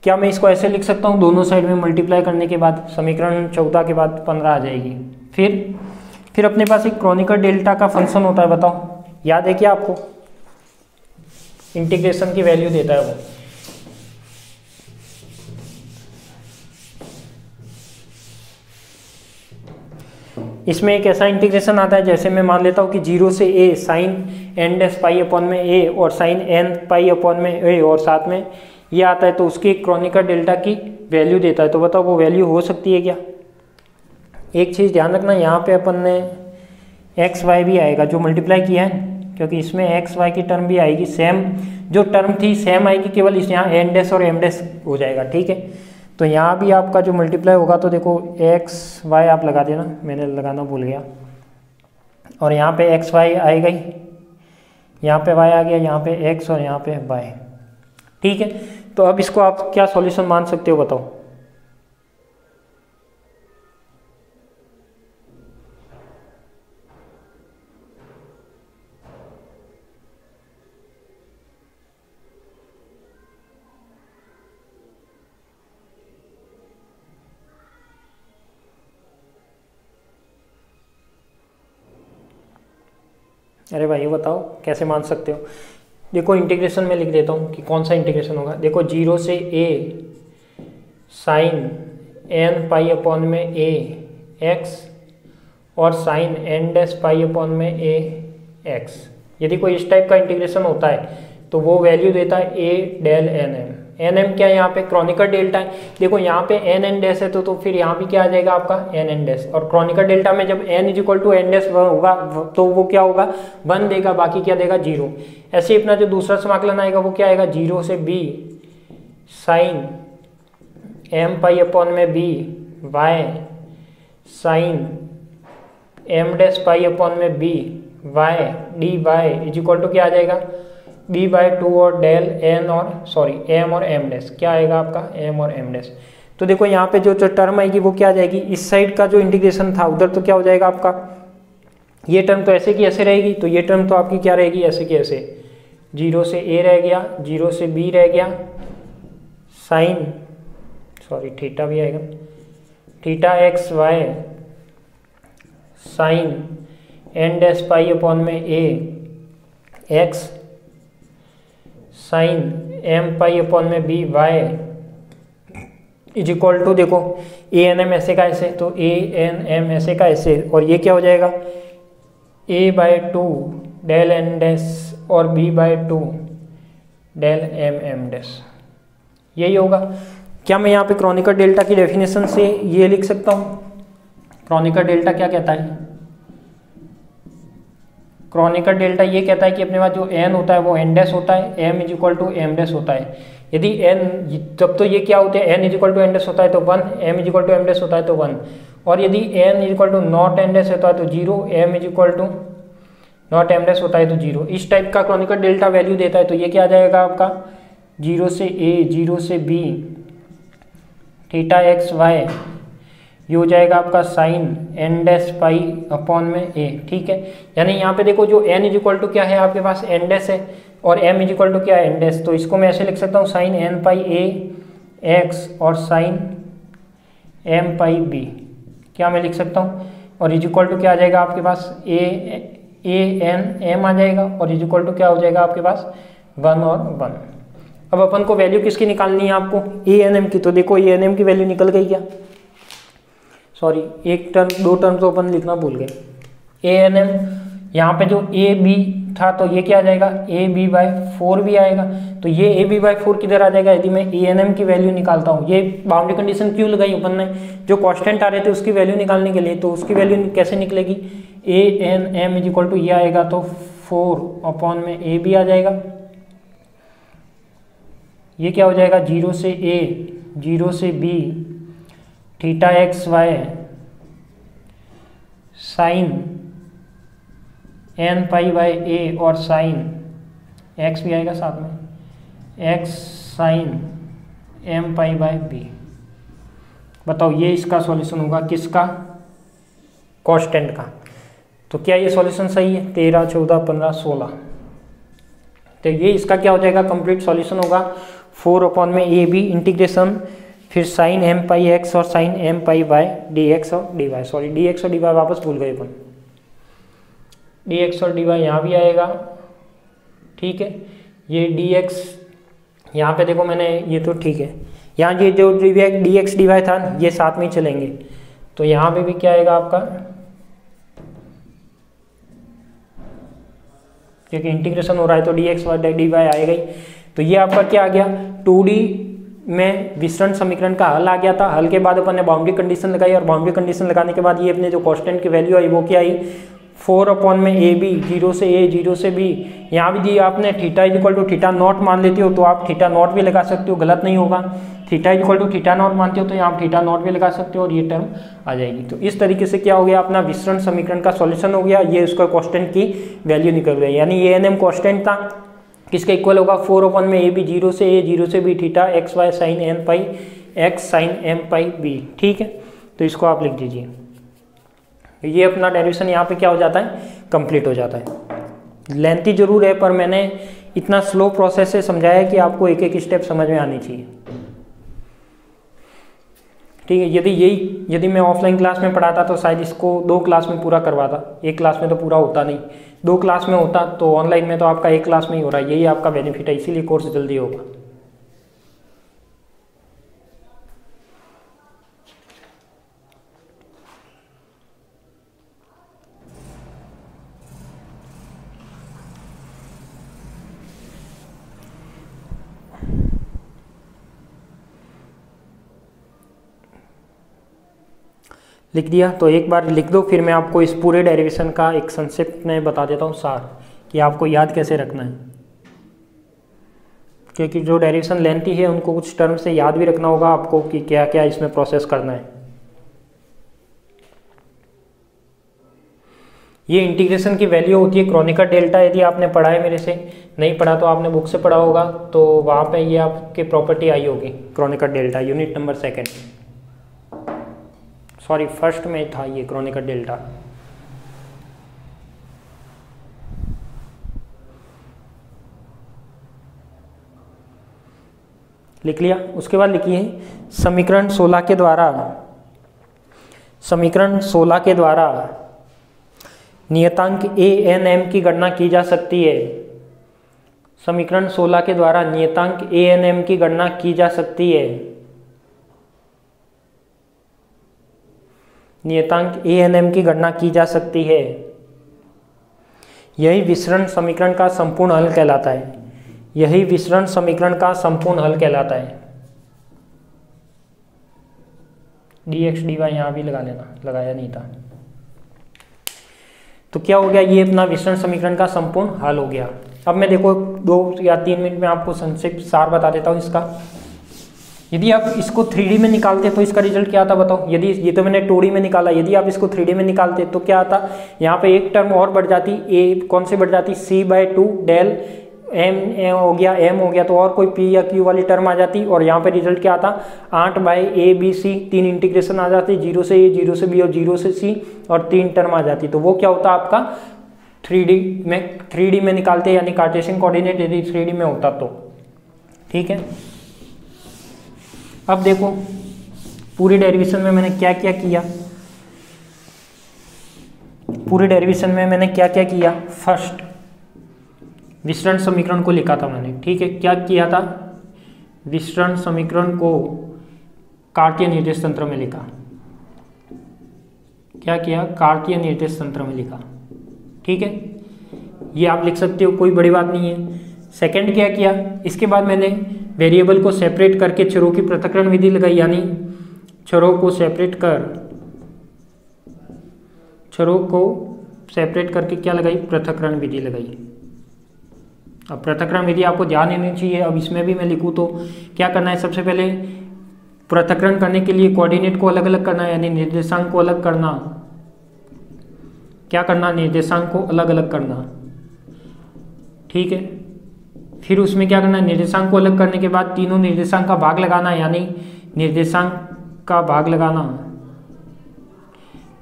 क्या मैं इसको ऐसे लिख सकता हूँ, दोनों साइड में मल्टीप्लाई करने के बाद समीकरण 14 के बाद 15 आ जाएगी। फिर अपने पास एक क्रॉनिकल डेल्टा का फंक्शन होता है, बताओ याद है क्या आपको, इंटीग्रेशन की वैल्यू देता है वो। इसमें एक ऐसा इंटीग्रेशन आता है, जैसे मैं मान लेता हूँ कि 0 से a sine n dash pi upon में a और साइन n पाई अपॉन में a और साथ में ये आता है, तो उसकी क्रॉनिकल डेल्टा की वैल्यू देता है। तो बताओ वो वैल्यू हो सकती है क्या। एक चीज़ ध्यान रखना, यहाँ पे अपन ने एक्स वाई भी आएगा जो मल्टीप्लाई किया है, क्योंकि इसमें एक्स वाई की टर्म भी आएगी, सेम जो टर्म थी सेम आएगी, केवल इस यहाँ एन डैश और एम डैश हो जाएगा, ठीक है। तो यहाँ भी आपका जो मल्टीप्लाई होगा तो देखो एक्स वाई आप लगा देना, मैंने लगाना भूल गया, और यहाँ पे एक्स वाई आएगा ही, यहाँ पे वाई आ गया, यहाँ पे एक्स और यहाँ पे वाई, ठीक है। तो अब इसको आप क्या सॉल्यूशन मान सकते हो बताओ। अरे भाई ये बताओ कैसे मान सकते हो। देखो इंटीग्रेशन में लिख देता हूँ कि कौन सा इंटीग्रेशन होगा। देखो 0 से a sine n pi upon में a x और sine n dash pi upon में a x, यदि कोई इस टाइप का इंटीग्रेशन होता है तो वो वैल्यू देता है a del n m. N m क्या है यहाँ पे क्रॉनिकल डेल्टा है। देखो यहाँ पे एन एन डैश है तो फिर यहाँ भी क्या आ जाएगा आपका एन एन डैश, और क्रॉनिकल डेल्टा में जब n is equal to n dash होगा तो वो क्या होगा 1 देगा, बाकी क्या देगा 0। ऐसे ही अपना जो दूसरा समाकलन आएगा वो क्या आएगा 0 से b sine m pi upon में b y sine m dash pi upon में b y d y is equal to क्या आ जाएगा b/2 और डेल n और सॉरी m और m डैश, क्या आएगा आपका m और m डैश। तो देखो यहाँ पे जो टर्म आएगी वो क्या आ जाएगी, इस साइड का जो इंटीग्रेशन था उधर तो क्या हो जाएगा आपका, ये टर्म तो ऐसे की ऐसे रहेगी, तो ये टर्म तो आपकी क्या रहेगी ऐसे की ऐसे, 0 से a रह गया, 0 से b रह गया, साइन सॉरी थीटा भी आएगा, theta x y sine n dash pi upon में a x sine m pi upon में b y is equal to, देखो ए एन एम ऐसे का ऐसे, तो ए एन एम ऐसे का ऐसे, और ये क्या हो जाएगा a by two del n dash और b by two del m m dash, यही होगा। क्या मैं यहाँ पे क्रोनिकर डेल्टा की डेफिनेशन से ये लिख सकता हूँ? क्रोनिकर डेल्टा क्या कहता है? क्रोनिकर डेल्टा ये कहता है कि अपने पास जो एन होता है वो एन डैश होता है, m is equal to m dash होता है। यदि एन, तब तो ये क्या होते हैं, n is equal to n dash होता है तो 1, m is equal to m dash होता है तो 1, और यदि n is equal to not n dash होता है तो 0, m is equal to not m dash होता है तो 0। इस टाइप का क्रोनिकर डेल्टा वैल्यू देता है। तो ये क्या आ जाएगा आपका 0 से ए 0 से बी थीटा एक्स वाई, ये हो जाएगा आपका sine n dash pi upon में ए, ठीक है। यानी यहाँ पे देखो जो एन इज इक्वल टू क्या है आपके पास एन डैश है, और एम इज इक्वल टू क्या है एन डैश, तो इसको मैं ऐसे लिख सकता हूँ साइन एन पाई ए एक्स और साइन एम पाई बी, क्या मैं लिख सकता हूँ, और इज इक्वल टू क्या आ जाएगा आपके पास ए एन एम आ जाएगा, और इज इक्वल टू क्या हो जाएगा आपके पास 1 और 1। अब अपन को वैल्यू किसकी निकालनी है आपको, ए एन एम की। तो देखो ए एन एम की वैल्यू निकल गई क्या, सॉरी एक टर्म 2 टर्म तो अपन लिखना भूल गए। ए एन एम यहाँ पे जो ए बी था तो ये क्या आ जाएगा ए बी बाई 4 भी आएगा, तो ये ए बी बाई 4 किधर आ जाएगा यदि मैं ए एन एम की वैल्यू निकालता हूँ। ये बाउंड्री कंडीशन क्यों लगाई अपन ने, जो कांस्टेंट आ रहे थे उसकी वैल्यू निकालने के लिए। तो उसकी वैल्यू कैसे निकलेगी, a n m is equal to ये आएगा तो 4 अपॉन में ए बी आ जाएगा, ये क्या हो जाएगा 0 से ए 0 से b theta x y sine n pi by a और साइन एक्स भी आएगा साथ में x sine m pi by b. बताओ ये इसका सॉल्यूशन होगा किसका, कांस्टेंट का। तो क्या ये सॉल्यूशन सही है, 13 14 15 16, तो ये इसका क्या हो जाएगा कंप्लीट सॉल्यूशन होगा 4 अपॉन में ए बी इंटीग्रेशन फिर साइन एम पाई एक्स और sine m pi by d x और d y, sorry d x और डी वाई वापस भूल गए अपन, डी एक्स और डी वाई यहाँ भी आएगा, ठीक है। ये डी एक्स यहाँ पे देखो मैंने ये तो ठीक है, यहाँ ये जो डी एक्स डी वाई था ये साथ में ही चलेंगे, तो यहाँ पे भी क्या आएगा आपका, क्योंकि इंटीग्रेशन हो रहा है तो डी एक्स डी वाई आएगा ही। तो ये आपका क्या आ गया 2D में विसरण समीकरण का हल आ गया था। हल के बाद अपन ने बाउंड्री कंडीशन लगाई, और बाउंड्री कंडीशन लगाने के बाद ये अपने जो कांस्टेंट की वैल्यू आई वो क्या आई 4 अपॉन में ए बी 0 से ए 0 से बी। यहाँ भी दी आपने theta is equal to theta not मान लेती हो तो आप थीटा नॉट भी लगा सकते हो, गलत नहीं होगा। Theta is equal to theta not मानते हो तो यहाँ थीटा नॉट भी लगा सकते हो और ये टर्म आ जाएगी। तो इस तरीके से क्या हो गया अपना विसरण समीकरण का सॉल्यूशन हो गया, ये उसका कांस्टेंट की वैल्यू निकल गई। यानी ए एन एम कांस्टेंट था, किसका इक्वल होगा 4 अपॉन में ए बी 0 से ए 0 से b theta x y sine n pi x sine m pi b, ठीक है। तो इसको आप लिख दीजिए, ये अपना डेरिवेशन यहाँ पे क्या हो जाता है कंप्लीट हो जाता है। लेंथी जरूर है पर मैंने इतना स्लो प्रोसेस से समझाया कि आपको एक एक स्टेप समझ में आनी चाहिए, ठीक है। यदि मैं ऑफलाइन क्लास में पढ़ाता तो शायद इसको 2 क्लास में पूरा करवाता, 1 क्लास में तो पूरा होता नहीं, 2 क्लास में होता, तो ऑनलाइन में तो आपका 1 क्लास में ही हो रहा है। यही आपका बेनिफिट है, इसीलिए कोर्स जल्दी होगा। लिख दिया तो एक बार लिख दो, फिर मैं आपको इस पूरे डेरिवेशन का एक संक्षिप्त में बता देता हूँ सार कि आपको याद कैसे रखना है, क्योंकि जो डेरिवेशन लेंथी है उनको कुछ टर्म से याद भी रखना होगा आपको कि क्या क्या इसमें प्रोसेस करना है। ये इंटीग्रेशन की वैल्यू होती है क्रोनिकर डेल्टा। यदि आपने पढ़ा है मेरे से, नहीं पढ़ा तो आपने बुक से पढ़ा होगा, तो वहाँ पे ये आपके प्रॉपर्टी आई होगी क्रोनिकर डेल्टा, यूनिट नंबर 2, सॉरी 1 में था ये क्रोनिकर डेल्टा। लिख लिया। उसके बाद लिखिए समीकरण 16 के द्वारा नियतांक ANM की गणना की जा सकती है। समीकरण 16 के द्वारा नियतांक ANM की गणना की जा सकती है। नियतांक ANM की गणना की जा सकती है। यही विसरण समीकरण का संपूर्ण हल कहलाता है। यही विसरण समीकरण का संपूर्ण हल कहलाता है। dx dy यहाँ भी लगा लेना, लगाया नहीं था। तो क्या हो गया, ये अपना विसरण समीकरण का संपूर्ण हल हो गया। अब मैं देखो 2 या 3 मिनट में आपको संक्षिप्त सार बता देता हूँ इसका। यदि आप इसको 3D में निकालते तो इसका रिजल्ट क्या आता बताओ। यदि ये तो मैंने 2D में निकाला, यदि आप इसको 3D में निकालते तो क्या आता, यहाँ पे एक टर्म और बढ़ जाती, ए कौन सी बढ़ जाती, c/2 डेल m हो गया, m हो गया, तो और कोई p या q वाली टर्म आ जाती, और यहाँ पे रिजल्ट क्या आता, 8/a/b/c 3 इंटीग्रेशन आ जाती, 0 से a 0 से b और 0 से c, और 3 टर्म आ जाती। तो वो क्या होता आपका 3D में निकालते, यानी कार्टेशियन कोऑर्डिनेट यदि 3D में होता तो। ठीक है, अब देखो पूरी डेरिवेशन में मैंने क्या क्या किया। पूरी डेरिवेशन में मैंने क्या क्या किया। फर्स्ट विसरण समीकरण को लिखा था मैंने। ठीक है, क्या किया था, विसरण समीकरण को कार्तीय निर्देश तंत्र में लिखा। क्या किया, कार्तीय निर्देश तंत्र में लिखा। ठीक है, ये आप लिख सकते हो, कोई बड़ी बात नहीं है। सेकंड क्या किया, इसके बाद मैंने वेरिएबल को सेपरेट करके चरों की पृथक्करण विधि लगाई, यानी चरों को सेपरेट करके क्या लगाई, पृथक्करण विधि लगाई। अब पृथक्करण विधि आपको ध्यान देनी चाहिए। अब इसमें भी मैं लिखूँ तो क्या करना है, सबसे पहले पृथक्करण करने के लिए कोऑर्डिनेट को अलग अलग करना है, यानी निर्देशांक को अलग करना। क्या करना, निर्देशांक को अलग अलग करना। ठीक है, फिर उसमें क्या करना है, निर्देशांक को अलग करने के बाद तीनों निर्देशांक का भाग लगाना, यानी निर्देशांक का भाग लगाना।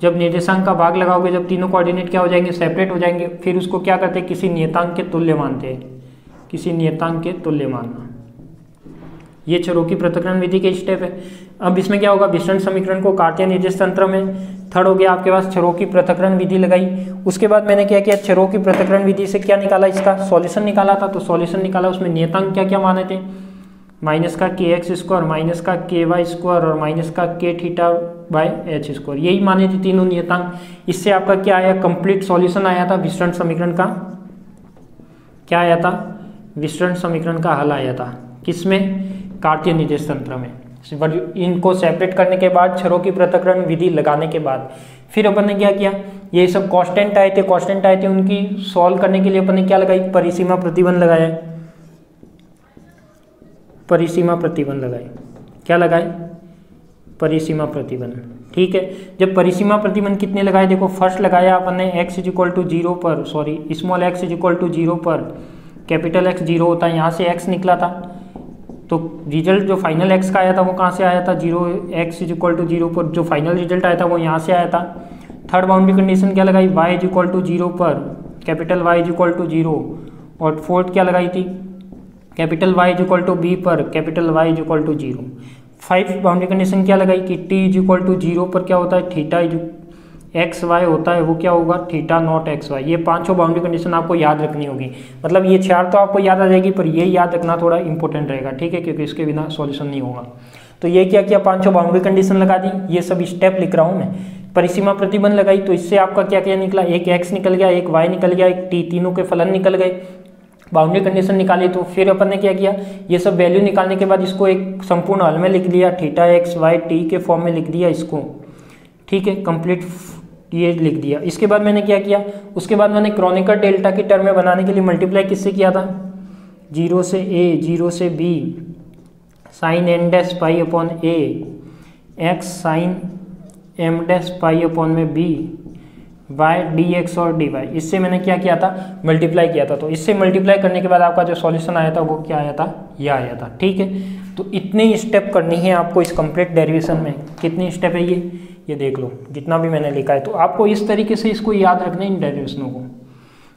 जब निर्देशांक का भाग लगाओगे, जब तीनों कोऑर्डिनेट क्या हो जाएंगे, सेपरेट हो जाएंगे, फिर उसको क्या करते हैं, किसी नियतांक के तुल्य मानते हैं। किसी नियतांक के तुल्य मानना, ये चरों की पृथक्करण विधि के स्टेप है। अब इसमें क्या होगा, विसरण समीकरण को कार्तीय निर्देश तंत्र में, थर्ड हो गया आपके पास चरों की पृथक्करण विधि लगाई। उसके बाद मैंने क्या किया, चरों की पृथक्करण विधि से क्या निकाला, इसका सॉल्यूशन निकाला था। तो सॉल्यूशन निकाला, उसमें नियतांक क्या क्या माने थे, माइनस का kx², माइनस का ky² और माइनस का kθ/h², यही माने थे तीनों नियतांक। इससे आपका क्या आया, कंप्लीट सॉल्यूशन आया था विसरण समीकरण का। क्या आया था, विसरण समीकरण का हल आया था। किसमें, कार्तीय निर्देश तंत्र में। इनको सेपरेट करने के बाद, चरों की पृथक्करण विधि लगाने के बाद, फिर अपन ने क्या किया, ये सब कांस्टेंट आए थे, उनकी सॉल्व करने के लिए अपन ने क्या लगाई, परिसीमा प्रतिबंध लगाया। परिसीमा प्रतिबंध लगाए। क्या लगाए, परिसीमा प्रतिबंध। ठीक है, जब परिसीमा प्रतिबंध कितने लगाए, देखो फर्स्ट लगाया अपन ने x = 0 पर, सॉरी स्मॉल x = 0 पर, कैपिटल X 0 होता है, यहाँ से x निकला था। तो रिजल्ट जो फाइनल x का आया था वो कहाँ से आया था, 0x = 0 पर जो फाइनल रिजल्ट आया था वो यहाँ से आया था। थर्ड बाउंड्री कंडीशन क्या लगाई, y = 0 पर, कैपिटल Y = 0, और फोर्थ क्या लगाई थी, कैपिटल Y = b पर, कैपिटल Y = 0। 5 बाउंड्री कंडीशन क्या लगाई कि t = 0 पर क्या होता है, थीटा एक्स वाई होता है, वो क्या होगा, θ0 XY। ये 5 बाउंड्री कंडीशन आपको याद रखनी होगी। मतलब ये 4 तो आपको याद आ जाएगी, पर ये याद रखना थोड़ा इंपॉर्टेंट रहेगा। ठीक है, क्योंकि इसके बिना सॉल्यूशन नहीं होगा। तो ये क्या किया, 5 बाउंड्री कंडीशन लगा दी। ये सब स्टेप लिख रहा हूँ मैं। परिसीमा प्रतिबंध लगाई, तो इससे आपका क्या क्या निकला, एक x निकल गया, एक y निकल गया, एक t, तीनों के फलन निकल गए। बाउंड्री कंडीशन निकाली, तो फिर अपन ने क्या किया, ये सब वैल्यू निकालने के बाद इसको एक संपूर्ण हल में लिख दिया, θ/x/y/t के फॉर्म में लिख दिया इसको। ठीक है, कंप्लीट ये लिख दिया। इसके बाद मैंने क्या किया, उसके बाद मैंने क्रॉनिकर डेल्टा की टर्म में बनाने के लिए मल्टीप्लाई किससे किया था, 0 से a 0 से b sin n'π/a x sin m'π/b y dx और dy, इससे मैंने क्या किया था, मल्टीप्लाई किया था। तो इससे मल्टीप्लाई करने के बाद आपका जो सॉल्यूशन आया था वो क्या आया था, यह आया था। ठीक है, तो इतने स्टेप करनी है आपको इस कंप्लीट डेरिवेशन में। कितने स्टेप है ये देख लो, जितना भी मैंने लिखा है। तो आपको इस तरीके से इसको याद रखना है इन डेरिवेशनों को,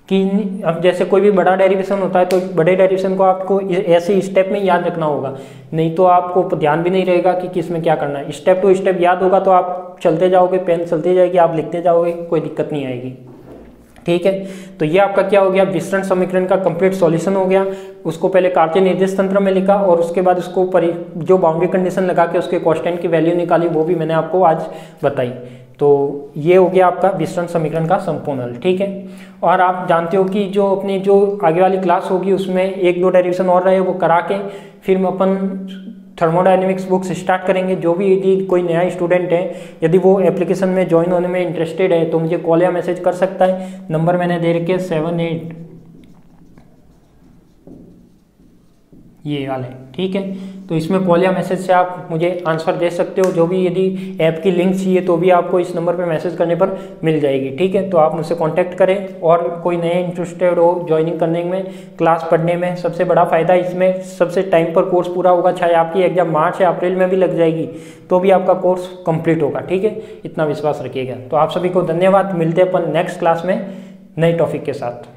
कि अब जैसे कोई भी बड़ा डेरिवेशन होता है तो बड़े डेरिवेशन को आपको ऐसे स्टेप में याद रखना होगा, नहीं तो आपको ध्यान भी नहीं रहेगा कि किस में क्या करना है। स्टेप टू स्टेप याद होगा तो आप चलते जाओगे, पेन चलती जाएगी, आप लिखते जाओगे, कोई दिक्कत नहीं आएगी। ठीक है। तो ये आपका क्या हो गया, विसरण समीकरण का कंप्लीट सॉल्यूशन हो गया। उसको पहले कार्य निर्देश तंत्र में लिखा और उसके बाद उसको जो बाउंड्री कंडीशन लगा के उसके कांस्टेंट की वैल्यू निकाली, वो भी मैंने आपको आज बताई। तो ये हो गया आपका विसरण समीकरण का संपूर्ण हल। ठीक है। और आप जानते हो कि जो अपनी जो आगे वाली क्लास होगी उसमें 1-2 डेरिवेशन और रहे, वो करा के फिर अपन थर्मोडायनेमिक्स बुक्स स्टार्ट करेंगे। जो भी यदि कोई नया स्टूडेंट है, यदि वो एप्लीकेशन में ज्वाइन होने में इंटरेस्टेड है, तो मुझे कॉल या मैसेज कर सकता है। नंबर मैंने दे रखे 78 ये वाले। ठीक है। तो इसमें कॉल या मैसेज से आप मुझे आंसर दे सकते हो। जो भी यदि ऐप की लिंक चाहिए तो भी आपको इस नंबर पे मैसेज करने पर मिल जाएगी। ठीक है। तो आप मुझसे कांटेक्ट करें। और कोई नए इंटरेस्टेड हो ज्वाइनिंग करने में, क्लास पढ़ने में, सबसे बड़ा फायदा इसमें सबसे टाइम पर कोर्स पूरा होगा। चाहे आपकी एग्जाम मार्च या अप्रैल में भी लग जाएगी तो भी आपका कोर्स कंप्लीट होगा। ठीक है। इतना विश्वास रखिएगा। तो आप सभी को धन्यवाद। मिलते हैं अपन नेक्स्ट क्लास में नए टॉपिक के साथ।